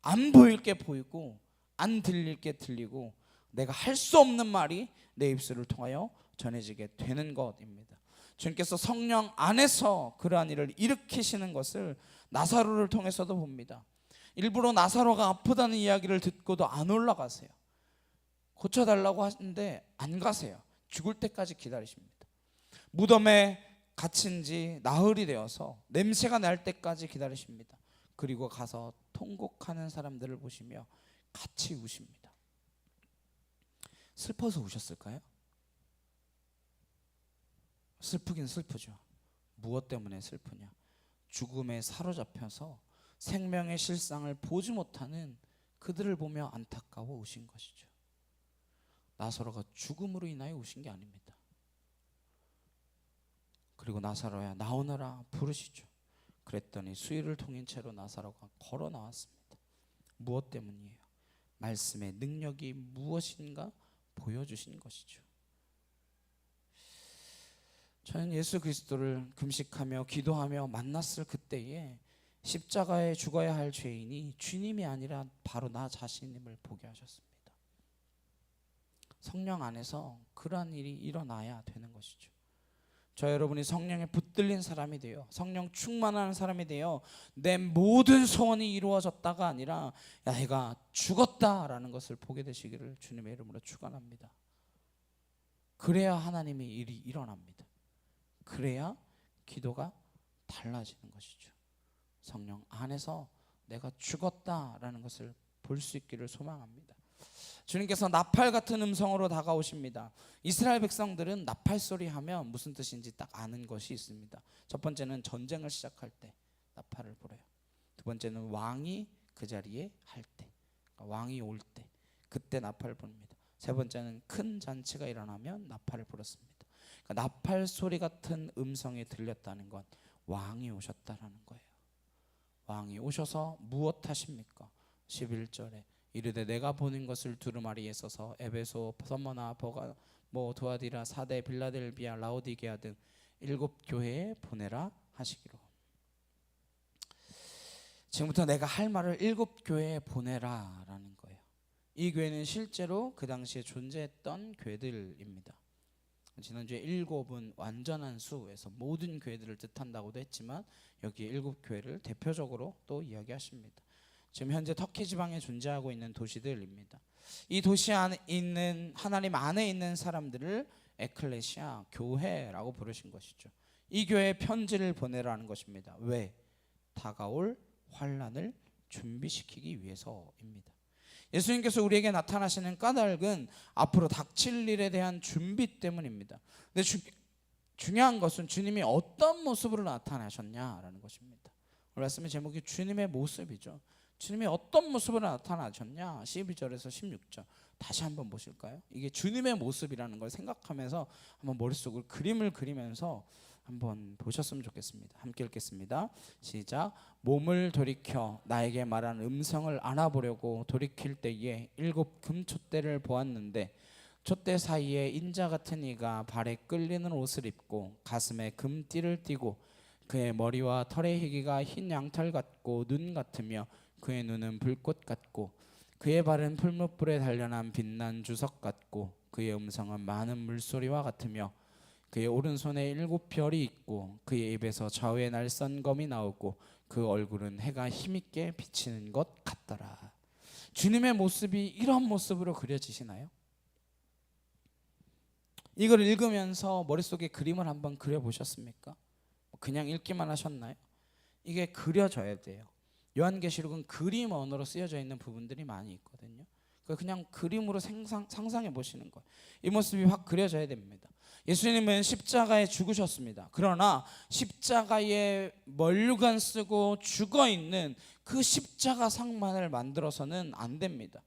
안 보일 게 보이고 안 들릴 게 들리고 내가 할 수 없는 말이 내 입술을 통하여 전해지게 되는 것입니다. 주님께서 성령 안에서 그러한 일을 일으키시는 것을 나사로를 통해서도 봅니다. 일부러 나사로가 아프다는 이야기를 듣고도 안 올라가세요. 고쳐달라고 하는데 안 가세요. 죽을 때까지 기다리십니다. 무덤에 갇힌 지 나흘이 되어서 냄새가 날 때까지 기다리십니다. 그리고 가서 통곡하는 사람들을 보시며 같이 우십니다. 슬퍼서 우셨을까요? 슬프긴 슬프죠. 무엇 때문에 슬프냐? 죽음에 사로잡혀서 생명의 실상을 보지 못하는 그들을 보며 안타까워 우신 것이죠. 나사로가 죽음으로 인하여 우신 게 아닙니다. 그리고 나사로야 나오너라 부르시죠. 그랬더니 수위를 통인 채로 나사로가 걸어 나왔습니다. 무엇 때문이에요? 말씀의 능력이 무엇인가 보여주신 것이죠. 저는 예수 그리스도를 금식하며 기도하며 만났을 그때에 십자가에 죽어야 할 죄인이 주님이 아니라 바로 나 자신임을 보게 하셨습니다. 성령 안에서 그러한 일이 일어나야 되는 것이죠. 저 여러분이 성령에 붙들린 사람이 되어 성령 충만한 사람이 되어 내 모든 소원이 이루어졌다가 아니라 야 내가 죽었다라는 것을 보게 되시기를 주님의 이름으로 축원합니다. 그래야 하나님의 일이 일어납니다. 그래야 기도가 달라지는 것이죠. 성령 안에서 내가 죽었다라는 것을 볼 수 있기를 소망합니다. 주님께서 나팔 같은 음성으로 다가오십니다. 이스라엘 백성들은 나팔 소리 하면 무슨 뜻인지 딱 아는 것이 있습니다. 첫 번째는 전쟁을 시작할 때 나팔을 불어요. 두 번째는 왕이 그 자리에 할 때, 그러니까 왕이 올 때 그때 나팔을 부릅니다. 세 번째는 큰 잔치가 일어나면 나팔을 불었습니다. 그러니까 나팔 소리 같은 음성이 들렸다는 건 왕이 오셨다라는 거예요. 왕이 오셔서 무엇 하십니까? 11절에 이르되 내가 보는 것을 두루마리에 써서 에베소, 서머나, 버가, 두아디라, 사대, 빌라델비아, 라오디게아 등 7 교회에 보내라 하시기로. 지금부터 내가 할 말을 7교회에 보내라 라는 거예요. 이 교회는 실제로 그 당시에 존재했던 교회들입니다. 지난주에 7은 완전한 수에서 모든 교회들을 뜻한다고도 했지만 여기 7교회를 대표적으로 또 이야기하십니다. 지금 현재 터키 지방에 존재하고 있는 도시들입니다. 이 도시 안에 있는 하나님 안에 있는 사람들을 에클레시아, 교회라고 부르신 것이죠. 이 교회에 편지를 보내라는 것입니다. 왜? 다가올 환난을 준비시키기 위해서입니다. 예수님께서 우리에게 나타나시는 까닭은 앞으로 닥칠 일에 대한 준비 때문입니다. 근데 중요한 것은 주님이 어떤 모습으로 나타나셨냐라는 것입니다. 오늘 말씀의 제목이 주님의 모습이죠. 주님이 어떤 모습으로 나타나셨냐? 12절에서 16절 다시 한번 보실까요? 이게 주님의 모습이라는 걸 생각하면서 한번 머릿속을 그림을 그리면서 한번 보셨으면 좋겠습니다. 함께 읽겠습니다. 시작. 몸을 돌이켜 나에게 말한 음성을 알아보려고 돌이킬 때에 7 금촛대를 보았는데 촛대 사이에 인자 같은 이가 발에 끌리는 옷을 입고 가슴에 금띠를 띠고 그의 머리와 털의 희기가 흰 양털 같고 눈 같으며 그의 눈은 불꽃 같고 그의 발은 풀무불에 단련한 빛난 주석 같고 그의 음성은 많은 물소리와 같으며 그의 오른손에 7 별이 있고 그의 입에서 좌우에 날선 검이 나오고 그 얼굴은 해가 힘있게 비치는 것 같더라. 주님의 모습이 이런 모습으로 그려지시나요? 이걸 읽으면서 머릿속에 그림을 한번 그려보셨습니까? 그냥 읽기만 하셨나요? 이게 그려져야 돼요. 요한계시록은 그림 언어로 쓰여져 있는 부분들이 많이 있거든요. 그냥 그림으로 상상해 보시는 거예요. 이 모습이 확 그려져야 됩니다. 예수님은 십자가에 죽으셨습니다. 그러나 십자가에 면류관 쓰고 죽어있는 그 십자가 상만을 만들어서는 안 됩니다.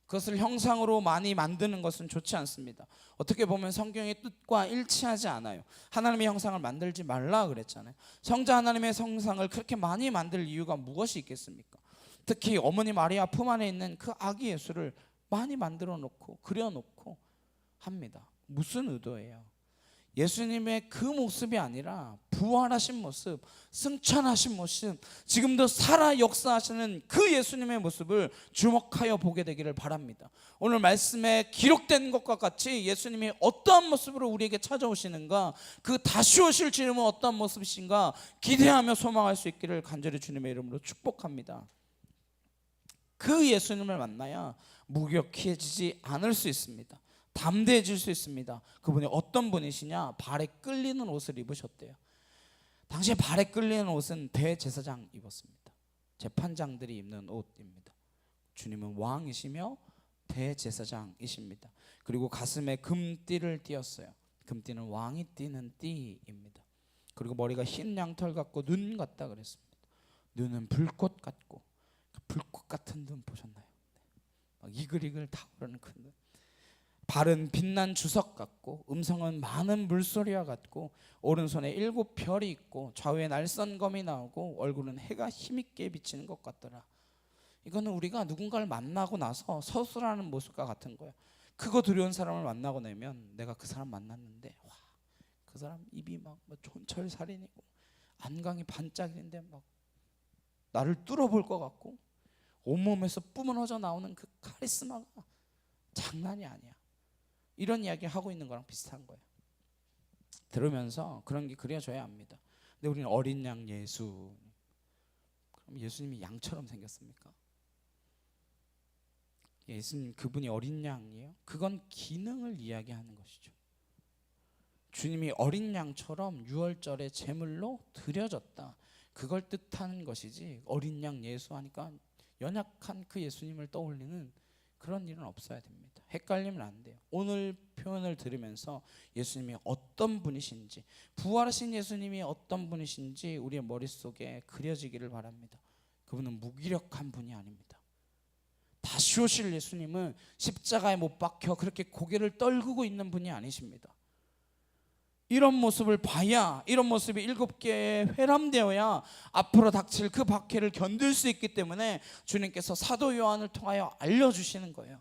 그것을 형상으로 많이 만드는 것은 좋지 않습니다. 어떻게 보면 성경의 뜻과 일치하지 않아요. 하나님의 형상을 만들지 말라 그랬잖아요. 성자 하나님의 형상을 그렇게 많이 만들 이유가 무엇이 있겠습니까? 특히 어머니 마리아 품 안에 있는 그 아기 예수를 많이 만들어 놓고 그려놓고 합니다. 무슨 의도예요? 예수님의 그 모습이 아니라 부활하신 모습, 승천하신 모습, 지금도 살아 역사하시는 그 예수님의 모습을 주목하여 보게 되기를 바랍니다. 오늘 말씀에 기록된 것과 같이 예수님이 어떠한 모습으로 우리에게 찾아오시는가, 그 다시 오실 주님은 어떠한 모습이신가 기대하며 소망할 수 있기를 간절히 주님의 이름으로 축복합니다. 그 예수님을 만나야 무력해지지 않을 수 있습니다. 담대해질 수 있습니다. 그분이 어떤 분이시냐? 발에 끌리는 옷을 입으셨대요. 당시에 발에 끌리는 옷은 대제사장 입었습니다. 재판장들이 입는 옷입니다. 주님은 왕이시며 대제사장이십니다. 그리고 가슴에 금띠를 띠었어요. 금띠는 왕이 띠는 띠입니다. 그리고 머리가 흰 양털 같고 눈 같다 그랬습니다. 눈은 불꽃 같고, 불꽃 같은 눈 보셨나요? 막 이글이글 타오르는 그 눈. 발은 빛난 주석 같고 음성은 많은 물소리와 같고 오른손에 7 별이 있고 좌우에 날선 검이 나오고 얼굴은 해가 힘있게 비치는 것 같더라. 이거는 우리가 누군가를 만나고 나서 서술하는 모습과 같은 거야. 크고 두려운 사람을 만나고 나면 내가 그 사람 만났는데 와, 그 사람 입이 막 촌철살인이고 안광이 반짝이는데 막 나를 뚫어볼 것 같고 온몸에서 뿜어져 나오는 그 카리스마가 장난이 아니야. 이런 이야기 하고 있는 거랑 비슷한 거예요. 들으면서 그런 게 그려져야 합니다. 근데 우리는 어린 양 예수, 그럼 예수님이 양처럼 생겼습니까? 예수님 그분이 어린 양이에요? 그건 기능을 이야기하는 것이죠. 주님이 어린 양처럼 유월절에 제물로 드려졌다, 그걸 뜻하는 것이지 어린 양 예수 하니까 연약한 그 예수님을 떠올리는 그런 일은 없어야 됩니다. 헷갈리면 안 돼요. 오늘 표현을 들으면서 예수님이 어떤 분이신지, 부활하신 예수님이 어떤 분이신지 우리의 머릿속에 그려지기를 바랍니다. 그분은 무기력한 분이 아닙니다. 다시 오실 예수님은 십자가에 못 박혀 그렇게 고개를 떨구고 있는 분이 아니십니다. 이런 모습을 봐야, 이런 모습이 7개에 회람되어야 앞으로 닥칠 그 박해를 견딜 수 있기 때문에 주님께서 사도 요한을 통하여 알려주시는 거예요.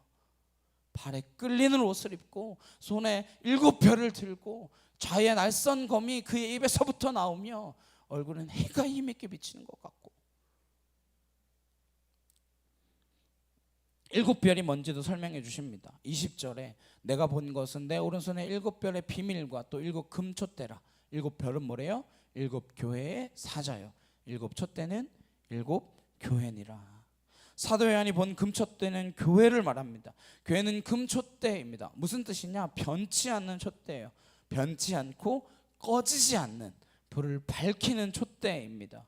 발에 끌리는 옷을 입고 손에 7 별을 들고 좌에 날선 검이 그의 입에서부터 나오며 얼굴은 해가 힘있게 비치는 것 같고, 일곱 별이 뭔지도 설명해 주십니다. 20절에 내가 본 것은 내 오른손에 일곱 별의 비밀과 또 일곱 금촛대라. 일곱 별은 뭐래요? 일곱 교회의 사자요. 일곱 촛대는 일곱 교회니라. 사도 요한이 본 금촛대는 교회를 말합니다. 교회는 금촛대입니다. 무슨 뜻이냐? 변치 않는 촛대예요. 변치 않고 꺼지지 않는 불을 밝히는 촛대입니다.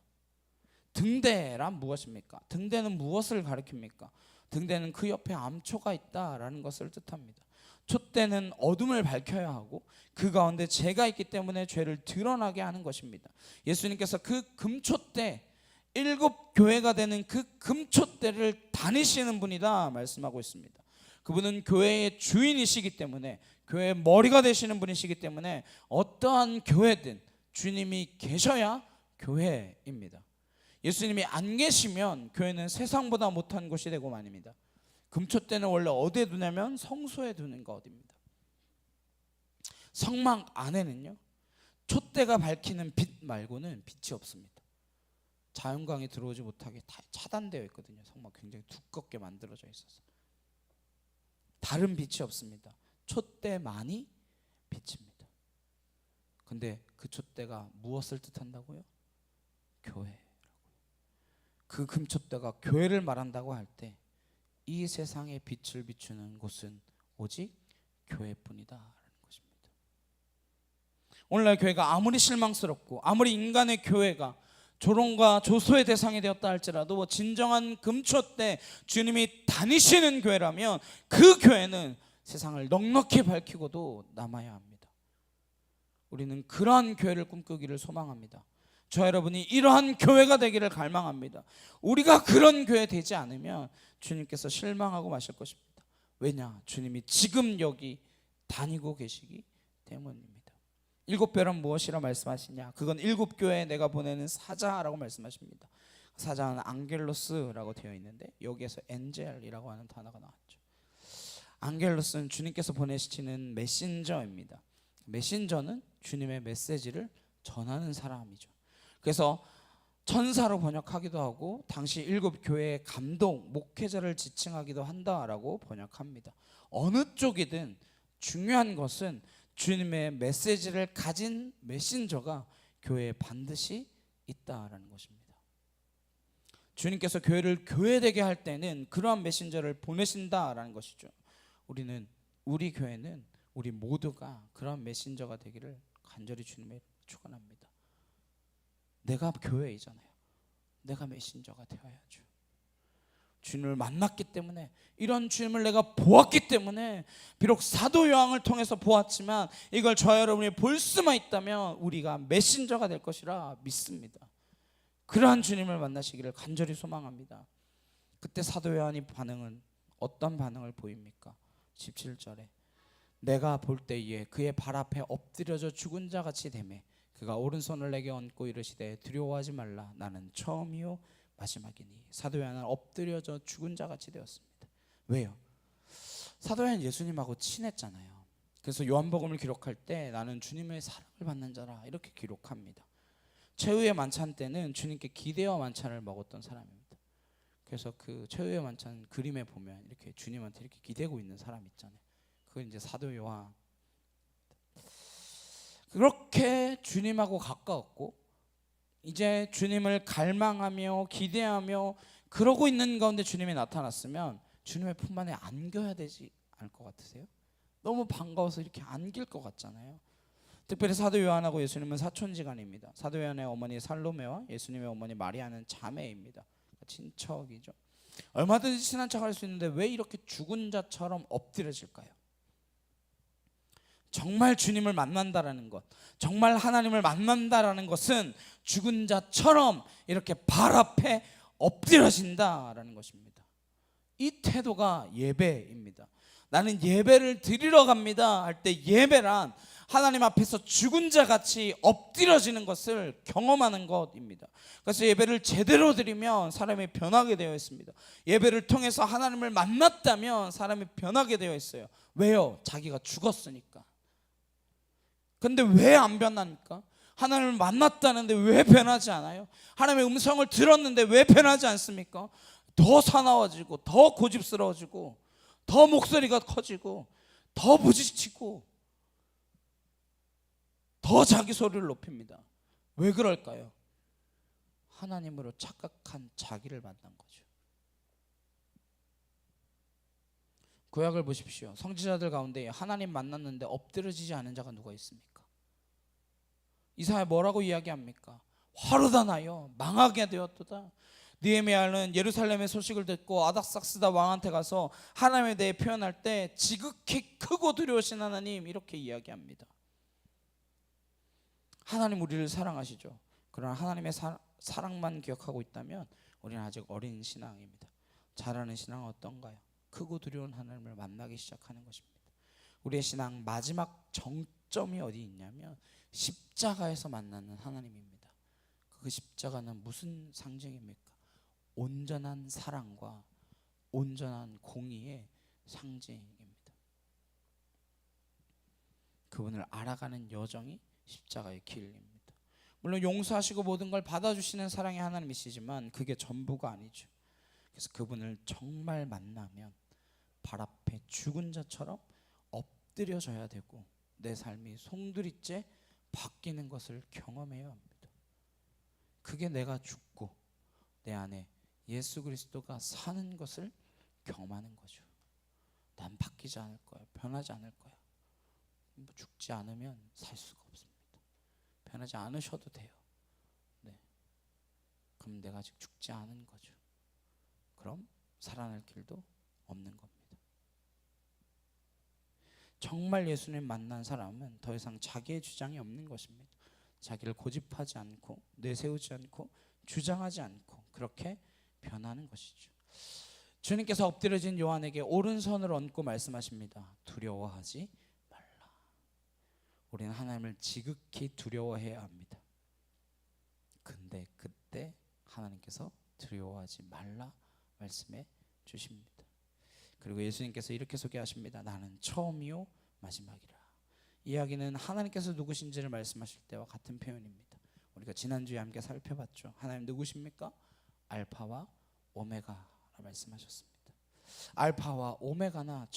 등대란 무엇입니까? 등대는 무엇을 가리킵니까? 등대는 그 옆에 암초가 있다라는 것을 뜻합니다. 촛대는 어둠을 밝혀야 하고 그 가운데 죄가 있기 때문에 죄를 드러나게 하는 것입니다. 예수님께서 그 금촛대, 일곱 교회가 되는 그 금촛대를 다니시는 분이다 말씀하고 있습니다. 그분은 교회의 주인이시기 때문에, 교회의 머리가 되시는 분이시기 때문에 어떠한 교회든 주님이 계셔야 교회입니다. 예수님이 안 계시면 교회는 세상보다 못한 곳이 되고 말입니다. 금촛대는 원래 어디에 두냐면 성소에 두는 것입니다. 성막 안에는요, 촛대가 밝히는 빛 말고는 빛이 없습니다. 자연광이 들어오지 못하게 다 차단되어 있거든요. 성막 굉장히 두껍게 만들어져 있어서 다른 빛이 없습니다. 촛대만이 빛입니다. 근데 그 촛대가 무엇을 뜻한다고요? 교회. 그 금촛대가 교회를 말한다고 할 때 이 세상의 빛을 비추는 곳은 오직 교회뿐이다라는 것입니다. 오늘날 교회가 아무리 실망스럽고 아무리 인간의 교회가 조롱과 조소의 대상이 되었다 할지라도 진정한 금촛대 주님이 다니시는 교회라면 그 교회는 세상을 넉넉히 밝히고도 남아야 합니다. 우리는 그러한 교회를 꿈꾸기를 소망합니다. 저 여러분이 이러한 교회가 되기를 갈망합니다. 우리가 그런 교회 되지 않으면 주님께서 실망하고 마실 것입니다. 왜냐? 주님이 지금 여기 다니고 계시기 때문입니다. 일곱 별은 무엇이라 말씀하시냐? 그건 일곱 교회에 내가 보내는 사자라고 말씀하십니다. 사자는 앙겔로스라고 되어 있는데 여기에서 엔젤이라고 하는 단어가 나왔죠. 앙겔로스는 주님께서 보내시는 메신저입니다. 메신저는 주님의 메시지를 전하는 사람이죠. 그래서 천사로 번역하기도 하고 당시 일곱 교회의 감독, 목회자를 지칭하기도 한다라고 번역합니다. 어느 쪽이든 중요한 것은 주님의 메시지를 가진 메신저가 교회에 반드시 있다라는 것입니다. 주님께서 교회를 교회되게 할 때는 그러한 메신저를 보내신다라는 것이죠. 우리 교회는 우리 모두가 그러한 메신저가 되기를 간절히 주님의 축원합니다. 내가 교회이잖아요. 내가 메신저가 되어야죠. 주님을 만났기 때문에, 이런 주님을 내가 보았기 때문에, 비록 사도 요한을 통해서 보았지만 이걸 저 여러분이 볼 수만 있다면 우리가 메신저가 될 것이라 믿습니다. 그러한 주님을 만나시기를 간절히 소망합니다. 그때 사도 요한이 어떤 반응을 보입니까? 17절에 내가 볼 때에 그의 발 앞에 엎드려져 죽은 자 같이 되매 그가 오른손을 내게 얹고 이르시되 두려워하지 말라 나는 처음이요 마지막이니. 사도 요한은 엎드려져 죽은 자 같이 되었습니다. 왜요? 사도 요한은 예수님하고 친했잖아요. 그래서 요한복음을 기록할 때 나는 주님의 사랑을 받는 자라 이렇게 기록합니다. 최후의 만찬 때는 주님께 기대와 만찬을 먹었던 사람입니다. 그래서 그 최후의 만찬 그림에 보면 이렇게 주님한테 이렇게 기대고 있는 사람 있잖아요. 그건 이제 사도 요한. 그렇게 주님하고 가까웠고 이제 주님을 갈망하며 기대하며 그러고 있는 가운데 주님이 나타났으면 주님의 품 안에 안겨야 되지 않을 것 같으세요? 너무 반가워서 이렇게 안길 것 같잖아요. 특별히 사도 요한하고 예수님은 사촌지간입니다. 사도 요한의 어머니 살로메와 예수님의 어머니 마리아는 자매입니다. 친척이죠. 얼마든지 친한 척할 수 있는데 왜 이렇게 죽은 자처럼 엎드려질까요? 정말 주님을 만난다라는 것, 정말 하나님을 만난다라는 것은 죽은 자처럼 이렇게 발 앞에 엎드려진다라는 것입니다. 이 태도가 예배입니다. 나는 예배를 드리러 갑니다 할 때 예배란 하나님 앞에서 죽은 자 같이 엎드려지는 것을 경험하는 것입니다. 그래서 예배를 제대로 드리면 사람이 변하게 되어 있습니다. 예배를 통해서 하나님을 만났다면 사람이 변하게 되어 있어요. 왜요? 자기가 죽었으니까. 근데 왜 안 변합니까? 하나님을 만났다는데 왜 변하지 않아요? 하나님의 음성을 들었는데 왜 변하지 않습니까? 더 사나워지고 더 고집스러워지고 더 목소리가 커지고 더 부딪히고 더 자기 소리를 높입니다. 왜 그럴까요? 하나님으로 착각한 자기를 만난 거죠. 구약을 보십시오. 성지자들 가운데 하나님 만났는데 엎드려지지 않은 자가 누가 있습니까? 이사야 뭐라고 이야기합니까? 화로다 나여 망하게 되었도다. 느헤미야는 예루살렘의 소식을 듣고 아닥삭스다 왕한테 가서 하나님에 대해 표현할 때 지극히 크고 두려우신 하나님 이렇게 이야기합니다. 하나님 우리를 사랑하시죠. 그러나 하나님의 사랑만 기억하고 있다면 우리는 아직 어린 신앙입니다. 잘하는 신앙은 어떤가요? 크고 두려운 하나님을 만나기 시작하는 것입니다. 우리의 신앙 마지막 정점이 어디 있냐면 십자가에서 만나는 하나님입니다. 그 십자가는 무슨 상징입니까? 온전한 사랑과 온전한 공의의 상징입니다. 그분을 알아가는 여정이 십자가의 길입니다. 물론 용서하시고 모든 걸 받아주시는 사랑의 하나님이시지만 그게 전부가 아니죠. 그래서 그분을 정말 만나면 발 앞에 죽은 자처럼 엎드려져야 되고 내 삶이 송두리째 바뀌는 것을 경험해야 합니다. 그게 내가 죽고 내 안에 예수 그리스도가 사는 것을 경험하는 거죠. 난 바뀌지 않을 거야. 변하지 않을 거야. 죽지 않으면 살 수가 없습니다. 변하지 않으셔도 돼요. 네. 그럼 내가 아직 죽지 않은 거죠. 그럼 살아날 길도 없는 겁니다. 정말 예수님 만난 사람은 더 이상 자기의 주장이 없는 것입니다. 자기를 고집하지 않고 내세우지 않고 주장하지 않고 그렇게 변하는 것이죠. 주님께서 엎드려진 요한에게 오른손을 얹고 말씀하십니다. 두려워하지 말라. 우리는 하나님을 지극히 두려워해야 합니다. 근데 그때 하나님께서 두려워하지 말라 말씀해 주십니다. 그리고 예수님께서 이렇게 소개하십니다. 나는 처음이요 마지막이라. 이야기는 하나님께서 누구신지를 말씀하실 때와 같은 표현입니다. 우리가 지난주에 함께 살펴봤죠. 하나님 누구십니까? 알파와 오메가라 말씀하셨습니다. 알파와 오메가나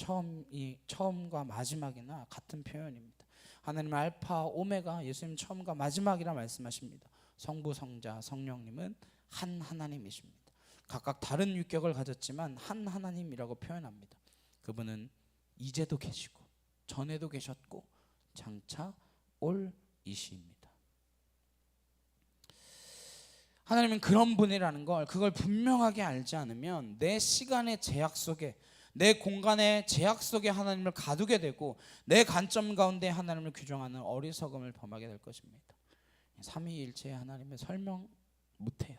처음과 마지막이나 같은 표현입니다. 하나님은 알파 오메가 예수님 처음과 마지막이라 말씀하십니다. 성부 성자 성령님은 한 하나님이십니다. 각각 다른 유격을 가졌지만 한 하나님이라고 표현합니다. 그분은 이제도 계시고 전에도 계셨고 장차 올 이시입니다. 하나님은 그런 분이라는 걸 그걸 분명하게 알지 않으면 내 시간의 제약 속에 내 공간의 제약 속에 하나님을 가두게 되고 내 관점 가운데 하나님을 규정하는 어리석음을 범하게 될 것입니다. 삼위일체의 하나님을 설명 못해요.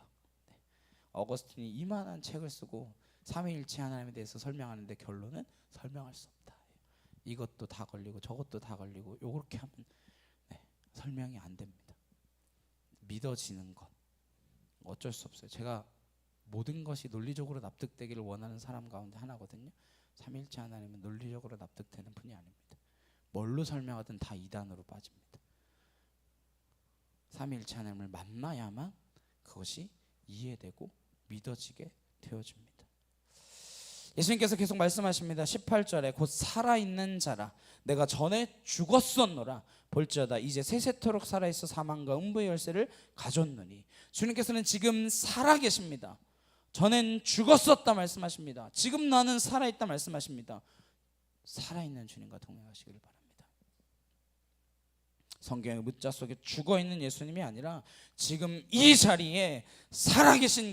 어거스틴이 이만한 책을 쓰고 삼위일체 하나님에 대해서 설명하는데 결론은 설명할 수 없다. 이것도 다 걸리고 저것도 다 걸리고 요렇게 하면 설명이 안 됩니다. 믿어지는 것 어쩔 수 없어요. 제가 모든 것이 논리적으로 납득되기를 원하는 사람 가운데 하나거든요. 삼위일체 하나님은 논리적으로 납득되는 분이 아닙니다. 뭘로 설명하든 다 이단으로 빠집니다. 삼위일체 하나님을 만나야만 그것이 이해되고 믿어지게 되어집니다. 예수님께서 계속 말씀하십니다. 18절에 곧 살아있는 자라 내가 전에 죽었었노라 볼지어다 이제 세세토록 살아있어 사망과 음부의 열쇠를 가졌노니. 주님께서는 지금 살아계십니다. 전엔 죽었었다 말씀하십니다. 지금 나는 살아있다 말씀하십니다. 살아있는 주님과 동행하시기를 바랍니다. 성경의 문자 속에 죽어있는 예수님이 아니라 지금 이 자리에 살아계신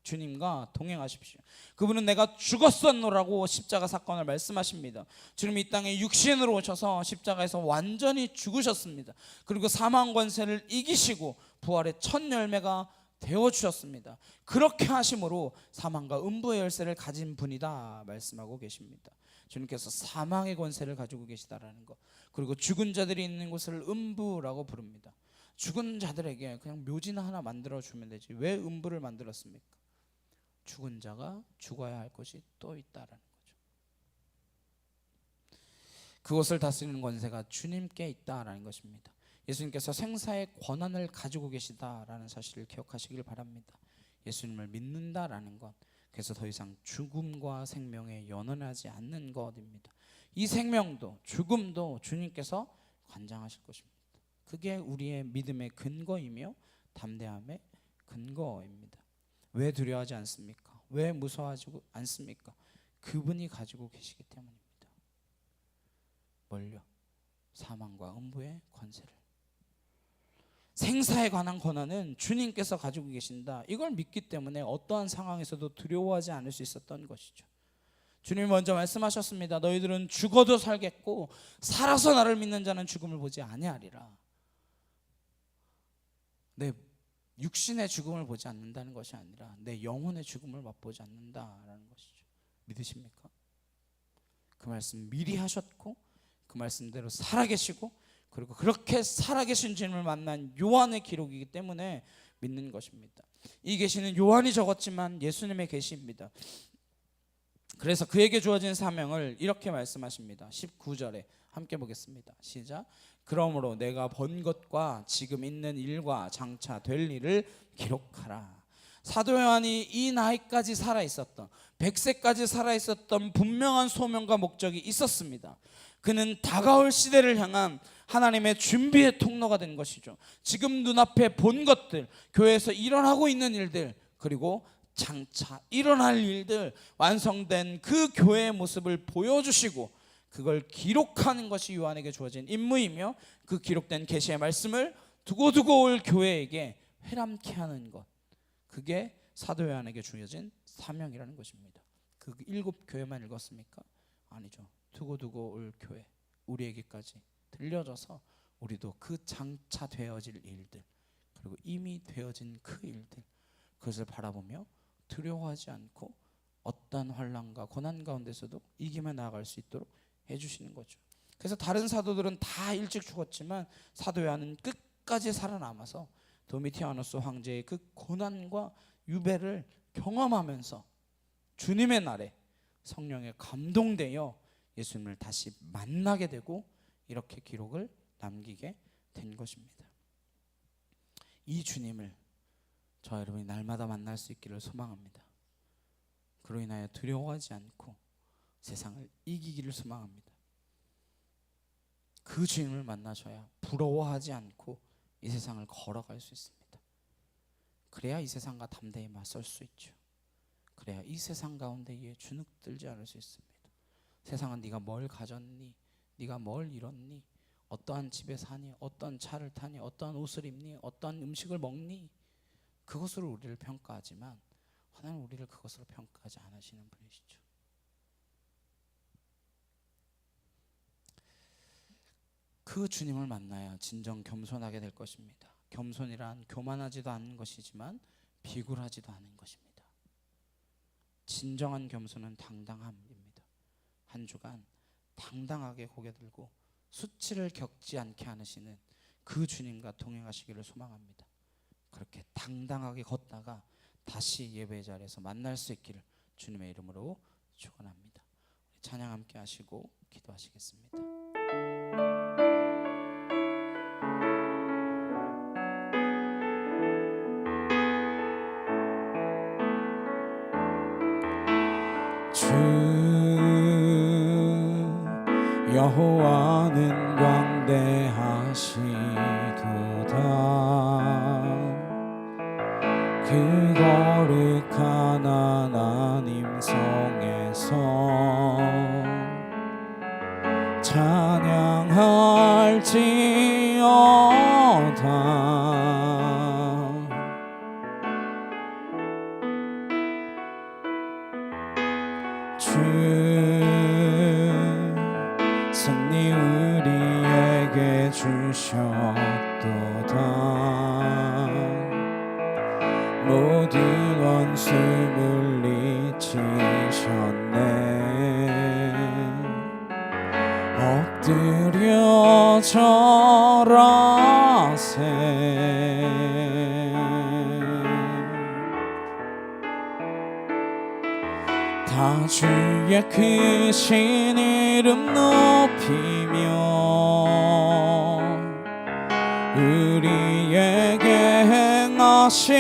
주님과 동행하십시오. 그분은 내가 죽었었노라고 십자가 사건을 말씀하십니다. 주님이 이 땅에 육신으로 오셔서 십자가에서 완전히 죽으셨습니다. 그리고 사망 권세를 이기시고 부활의 첫 열매가 되어주셨습니다. 그렇게 하심으로 사망과 음부의 열쇠를 가진 분이다 말씀하고 계십니다. 주님께서 사망의 권세를 가지고 계시다라는 것, 그리고 죽은 자들이 있는 곳을 음부라고 부릅니다. 죽은 자들에게 그냥 묘지나 하나 만들어주면 되지 왜 음부를 만들었습니까? 죽은 자가 죽어야 할 것이 또 있다라는 거죠. 그것을 다스리는 권세가 주님께 있다라는 것입니다. 예수님께서 생사의 권한을 가지고 계시다라는 사실을 기억하시길 바랍니다. 예수님을 믿는다라는 것, 그래서 더 이상 죽음과 생명에 연연하지 않는 것입니다. 이 생명도 죽음도 주님께서 관장하실 것입니다. 그게 우리의 믿음의 근거이며 담대함의 근거입니다. 왜 두려워하지 않습니까? 왜 무서워하지 않습니까? 그분이 가지고 계시기 때문입니다. 뭘요? 사망과 음부의 권세를. 생사에 관한 권한은 주님께서 가지고 계신다. 이걸 믿기 때문에 어떠한 상황에서도 두려워하지 않을 수 있었던 것이죠. 주님이 먼저 말씀하셨습니다. 너희들은 죽어도 살겠고 살아서 나를 믿는 자는 죽음을 보지 아니하리라. 내 육신의 죽음을 보지 않는다는 것이 아니라 내 영혼의 죽음을 맛보지 않는다라는 것이죠. 믿으십니까? 그 말씀 미리 하셨고 그 말씀대로 살아계시고 그리고 그렇게 살아계신 주님을 만난 요한의 기록이기 때문에 믿는 것입니다. 이 계시는 요한이 적었지만 예수님의 계시입니다. 그래서 그에게 주어진 사명을 이렇게 말씀하십니다. 19절에 함께 보겠습니다. 시작. 그러므로 내가 본 것과 지금 있는 일과 장차 될 일을 기록하라. 사도 요한이 이 나이까지 살아있었던 100세까지 살아있었던 분명한 소명과 목적이 있었습니다. 그는 다가올 시대를 향한 하나님의 준비의 통로가 된 것이죠. 지금 눈앞에 본 것들, 교회에서 일어나고 있는 일들, 그리고 장차 일어날 일들, 완성된 그 교회의 모습을 보여주시고 그걸 기록하는 것이 요한에게 주어진 임무이며 그 기록된 계시의 말씀을 두고두고 올 교회에게 회람케 하는 것, 그게 사도 요한에게 주어진 사명이라는 것입니다. 그 7교회만 읽었습니까? 아니죠. 두고두고 올 교회, 우리에게까지 들려져서 우리도 그 장차 되어질 일들, 그리고 이미 되어진 그 일들, 그것을 바라보며 두려워하지 않고 어떤 환난과 고난 가운데서도 이기며 나아갈 수 있도록 해주시는 거죠. 그래서 다른 사도들은 다 일찍 죽었지만 사도 요한은 끝까지 살아남아서 도미티아누스 황제의 그 고난과 유배를 경험하면서 주님의 날에 성령에 감동되어 예수님을 다시 만나게 되고 이렇게 기록을 남기게 된 것입니다. 이 주님을 저 여러분이 날마다 만날 수 있기를 소망합니다. 그로 인하여 두려워하지 않고 세상을 이기기를 소망합니다. 그 주님을 만나셔야 부러워하지 않고 이 세상을 걸어갈 수 있습니다. 그래야 이 세상과 담대히 맞설 수 있죠. 그래야 이 세상 가운데에 주눅들지 않을 수 있습니다. 세상은 네가 뭘 가졌니? 네가 뭘 이뤘니? 어떠한 집에 사니? 어떤 차를 타니? 어떠한 옷을 입니? 어떠한 음식을 먹니? 그것으로 우리를 평가하지만 하나님 우리를 그것으로 평가하지 않으시는 분이시죠. 그 주님을 만나야 진정 겸손하게 될 것입니다. 겸손이란 교만하지도 않은 것이지만 비굴하지도 않은 것입니다. 진정한 겸손은 당당함입니다. 한 주간 당당하게 고개 들고 수치를 겪지 않게 하시는 그 주님과 동행하시기를 소망합니다. 그렇게 당당하게 걷다가 다시 예배의 자리에서 만날 수 있기를 주님의 이름으로 축원합니다. 찬양 함께 하시고 기도하시겠습니다. 주 여호와는 광대하시도다. 그 거룩한 하나님 성에서 찬양할지어다. 주 승리 우리에게 주셨도다. 모든 원수 물리치셨네. 엎드려 절하세. 다 주의 크신 이름 높이며 우리에게 행하신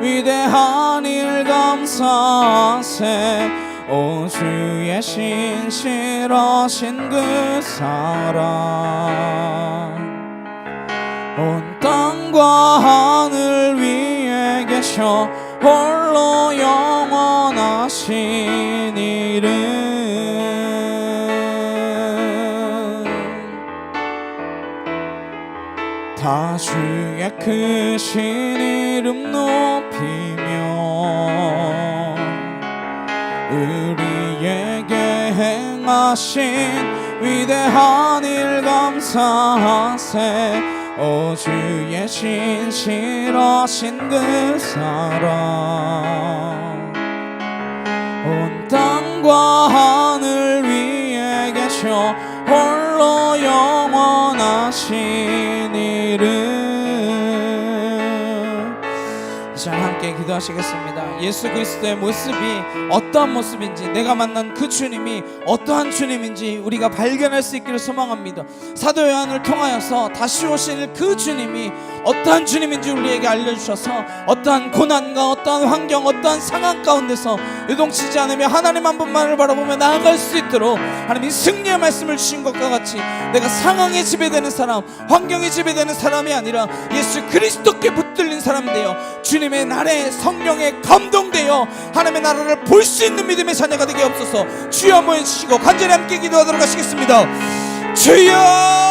위대한 일 감사하세. 오 주의 신실하신 그 사랑 온 땅과 하늘 위에 계셔 홀로 영원하신 이름. 다 주의 크신 이름 높이며 우리에게 행하신 위대한 일 감사하세. 오 주의 신실하신 그 사랑 온 땅과 하늘 위에 계셔 홀로 영원하신 이름. 자, 함께 기도하시겠습니다. 예수 그리스도의 모습이 어떠한 모습인지, 내가 만난 그 주님이 어떠한 주님인지 우리가 발견할 수 있기를 소망합니다. 사도 요한을 통하여서 다시 오실 그 주님이 어떠한 주님인지 우리에게 알려주셔서 어떠한 고난과 어떠한 환경, 어떠한 상황 가운데서 요동치지 않으며 하나님 한 분만을 바라보며 나아갈 수 있도록 하나님이 승리의 말씀을 주신 것과 같이 내가 상황에 지배되는 사람, 환경에 지배되는 사람이 아니라 예수 그리스도께 붙들린 사람 되어 주님의 나라에 성령에 감동되어 하나님의 나라를 볼 수 있는 믿음의 자녀가 되게 없어서 주여 한번 해주시고 간절히 함께 기도하도록 하시겠습니다. 주여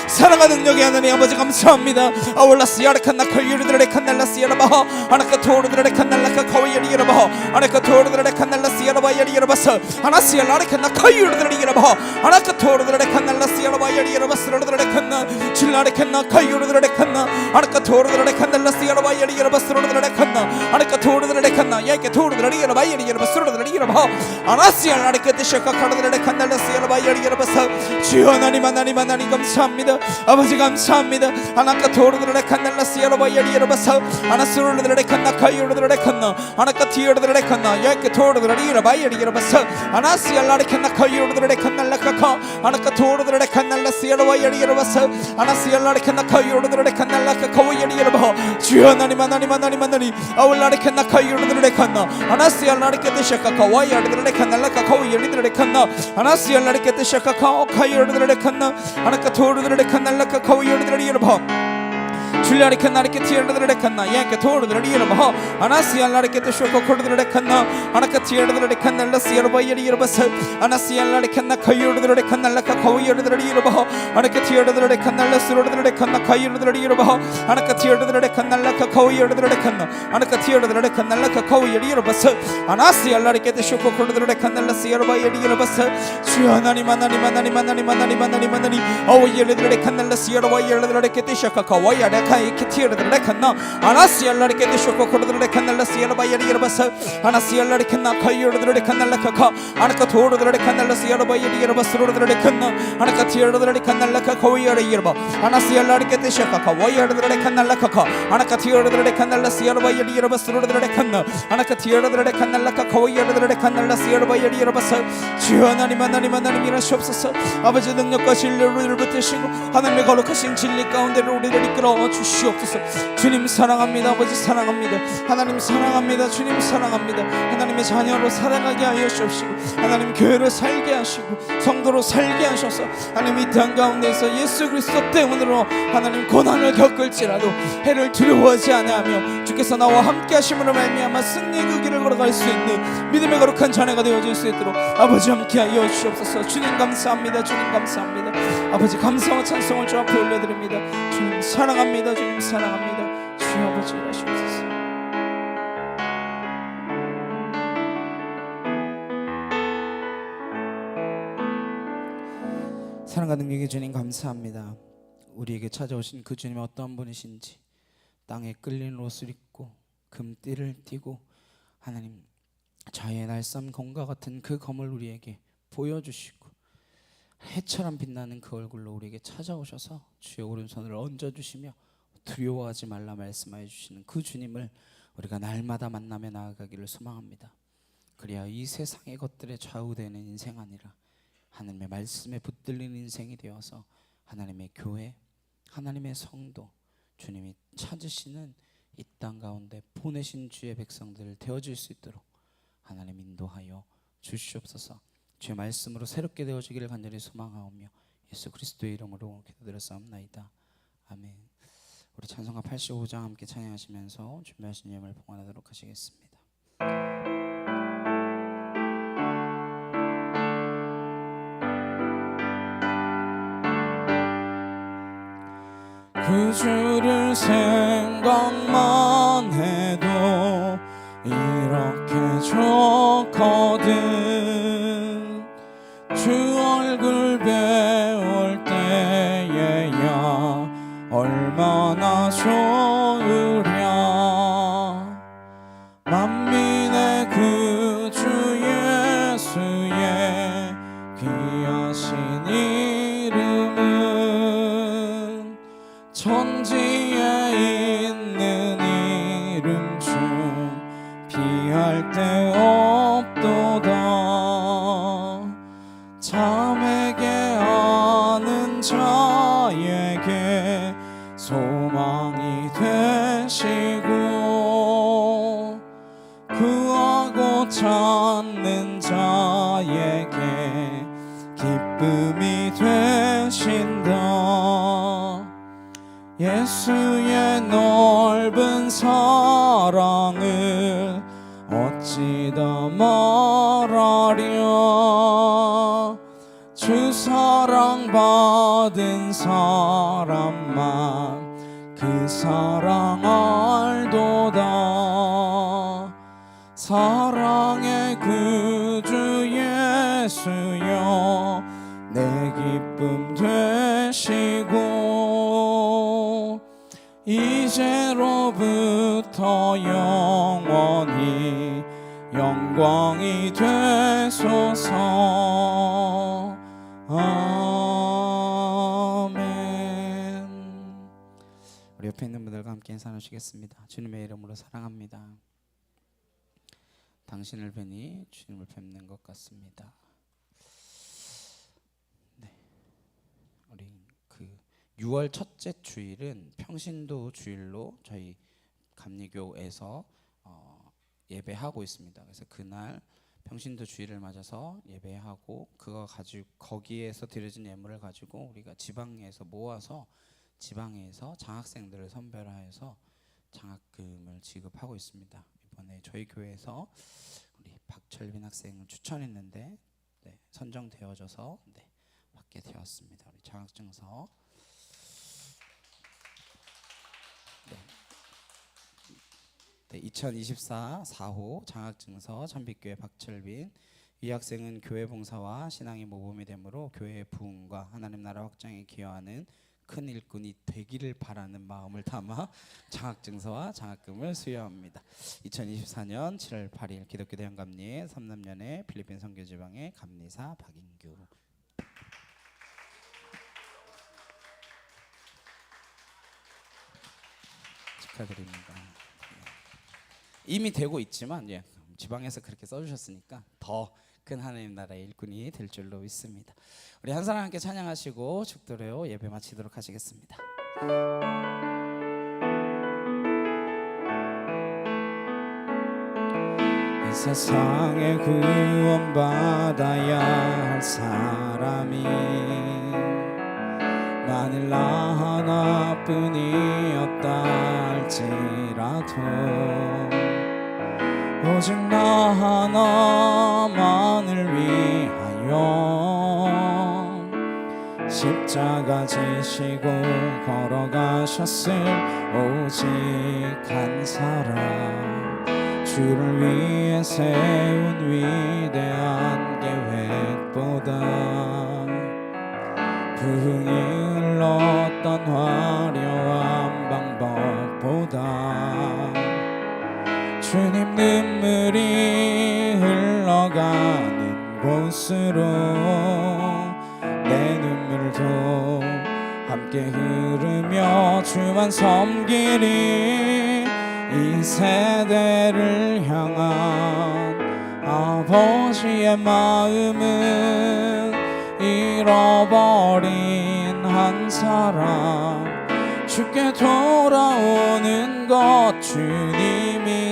사랑하는 능력의 하나님 아버지 감사합니다. 아울라스 야르칸나 칼유르드레 칸날라스 야라바하 아나카 토르드레 칸날라카 카와야리 야라바하 아나카 토르드레 칸날라스 야라바야리 야라바사 아나스 야라칸나 칼유르드레 야라바하 아나카 토르드레 칸날라스 야라바야리 야라바스 로드레 칸나 칠라레칸나 칼유르드레 칸나 아나카 토르드레 칸날라스 야라바야리 야라바스 로드레 칸나 아나카 토르드레 칸나 야케 토르드레 야라바야리 야라바스 로드레 야라바하 아나스 야라레케 샤카 카르드레 칸날라스 야라바야리 야라바사 주여 하나님 하나님 하나님 감사합니다. 아버지 감사합니다. 아나카 토르드레 칸날라스 야라바야리 야라바사 아나스로드레 칸나 카유르드레 칸나 아나카 티르드레 칸나 야케 토르드레 야라바야리 야라바사 아나스 야라레 칸나 카유르드레 칸날라카카 아나카 토르드레 칸날라스 야라바야리 야라바사 아나스 야라레 칸나 카유르드레 칸날라카 카와야리 야라바 주여 하나님 하나님 하나님 하나님 아울라레 칸나 카유르드레 칸나 아나스 야라레 케테샤카 카와야르드레 칸날라카 카와야리드레 칸나 아나스 야라레 케테샤카 카와야르드레 칸나 아나카 토르드레 칸날라카 카와야리드레 야라바 줄라리케 나리케 티르드레 칸나 야케 토르드레 야라바 아나스 야라레 케테쇼코 코르드레 칸나 아나카 티르드레 칸날라스 야라바야리 야라바사 아나스 야라레 칸나 카유르드레 칸날라카 카와야르드레 야라바 아나카 티르드레 칸날라스 로드레 칸나 카유르드레 야라바 아나카 티르드레 칸날라카 카와야르드레 칸나 아나카 티르드레 칸날라카 카와야리 야라바사 아나스 야라레 케테쇼코 코르드레 칸날라스 야라바야리 야라바사 주여 하나님 하나님 하나님 하나님 하나님 하나님 하나님 아와야르드레 칸날라스 야라바야르드레 케테샤카 카와야레 키티르드레 칸나 아나스 야라레 케테쇼코 코르드레 칸날라스 야라바야리 야라바사 아나스 야라레 칸나 카유르드레 칸날라카카 아나카 토르드레 칸날라스 야라바야리 야라바스 로드레 칸나 아나카 티르드레 칸날라카 카와야리 야라바 아나스 야라레 케테샤카 카와야르드레 칸날라카카 아나카 티르드레 칸날라스 야라바야리 야라바스 로드레 칸나 아나카 티르드레 칸날라카 카와야르드레 칸날라스 야라바야리 야라바사 주여 하나님 하나님 하나님 일하시옵소서. 아버지 능력과 진리를 붙드시고 하나님의 거룩하신 진리 가운데로 우리를 이끌어 주시옵소서. 주님 사랑합니다. 아버지 사랑합니다. 하나님 사랑합니다. 주님 사랑합니다. 하나님의 자녀로 살아가게 하여 주옵시고 하나님 교회로 살게 하시고 성도로 살게 하셔서 하나님 이 땅 가운데서 예수 그리스도 때문으로 하나님 고난을 겪을지라도 해를 두려워하지 아니하며 주께서 나와 함께 하심으로 말미암아 승리의 그 길을 걸어갈 수 있는 믿음의 거룩한 자녀가 되어질 수 있도록 아버지 함께 하여 주옵소서. 주님 감사합니다. 주님 감사합니다. 아버지 감사와 찬송을 주 앞에 올려드립니다. 주님 사랑합니다. 주님 사랑합니다. 주여 아버지 일하시옵소서. 사랑과 능력의 주님 감사합니다. 우리에게 찾아오신 그 주님이 어떤 분이신지 땅에 끌린 옷을 입고 금띠를 띠고 하나님 자의 날쌘 검과 같은 그 검을 우리에게 보여주시고 해처럼 빛나는 그 얼굴로 우리에게 찾아오셔서 주의 오른손을 얹어주시며 두려워하지 말라 말씀하여 주시는 그 주님을 우리가 날마다 만나며 나아가기를 소망합니다. 그래야 이 세상의 것들에 좌우되는 인생 아니라 하나님의 말씀에 붙들린 인생이 되어서 하나님의 교회, 하나님의 성도, 주님이 찾으시는 이 땅 가운데 보내신 주의 백성들 되어질 수 있도록 하나님 인도하여 주시옵소서. 주의 말씀으로 새롭게 되어지기를 간절히 소망하오며 예수 그리스도의 이름으로 기도드렸사옵나이다. 아멘. 우리 찬송가 85장 함께 찬양하시면서 준비하신 예물을 봉헌하도록 하시겠습니다. 그 주를 생각만 해도 이렇게 좋거든. 주 얼굴 배울 때에야 얼마나 좋으랴. 만민의 구주 예수의 귀하신 이름은 천지에 있는 이름 중 비할 데 없도다. 잠에게 아는 자에게 소망이 되시고 구하고 찾는 자에게 기쁨이 되신다. 예수의 넓은 사랑을 어찌 다 말하랴. 주 사랑 받은 사람만 그 사랑 알도다. 사랑의 구주 예수여 내 기쁨 되시고 이제로부터 영원히 영광이 되소서. 아멘. 우리 옆에 있는 분들과 함께 인사 나누시겠습니다. 주님의 이름으로 사랑합니다. 당신을 뵈니 주님을 뵙는 것 같습니다. 네, 우리 그 6월 첫째 주일은 평신도 주일로 저희 감리교에서 예배하고 있습니다. 그래서 그날 평신도 주일을 맞아서 예배하고 그거 가지고 거기에서 드려진 예물을 가지고 우리가 지방에서 모아서 지방에서 장학생들을 선별하여서 장학금을 지급하고 있습니다. 이번에 저희 교회에서 우리 박철빈 학생을 추천했는데 선정되어져서 받게 되었습니다. 우리 장학증서. 네, 2024 4호 장학증서 참빛교회 박철빈. 이 학생은 교회 봉사와 신앙의 모범이 되므로 교회의 부흥과 하나님 나라 확장에 기여하는 큰 일꾼이 되기를 바라는 마음을 담아 장학증서와 장학금을 수여합니다. 2024년 7월 8일 기독교 대형감리회 3남년의 필리핀 선교지방의 감리사 박인규. 축하드립니다. 이미 되고 있지만 지방에서 그렇게 써주셨으니까 더 큰 하나님 나라의 일꾼이 될 줄로 믿습니다. 우리 한 사람 함께 찬양하시고 축도로 예배 마치도록 하시겠습니다. 이 세상에 구원받아야 할 사람이 만일 나 하나뿐이었다 할지라도 오직 나 하나만을 위하여 십자가 지시고 걸어가셨을 오직 한 사람 주를 위해 세운 위대한 계획보다 부흥이 흘렀던 화려한 방법보다 주님 눈물이 흘러가는 곳으로 내 눈물도 함께 흐르며 주만 섬기리. 이 세대를 향한 아버지의 마음은 잃어버린 한 사람 주께 돌아오는 것 주님이시라면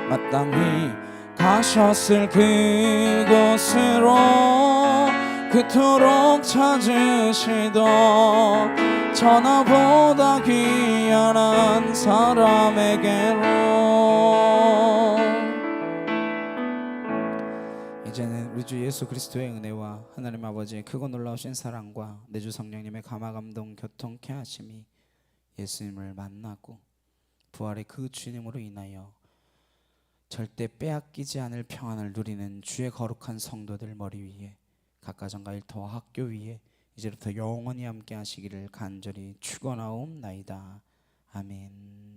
마땅히 가셨을 그곳으로 그토록 찾으시던 천하보다 귀한 한 사람에게로. 이제는 우리 주 예수 그리스도의 은혜와 하나님 아버지의 크고 놀라우신 사랑과 내 주 성령님의 감화감동 교통케 하심이 예수님을 만나고 부활의 그 주님으로 인하여 절대 빼앗기지 않을 평안을 누리는 주의 거룩한 성도들 머리 위에 각 가정과 일터와 학교 위에 이제부터 영원히 함께 하시기를 간절히 축원하옵나이다. 아멘.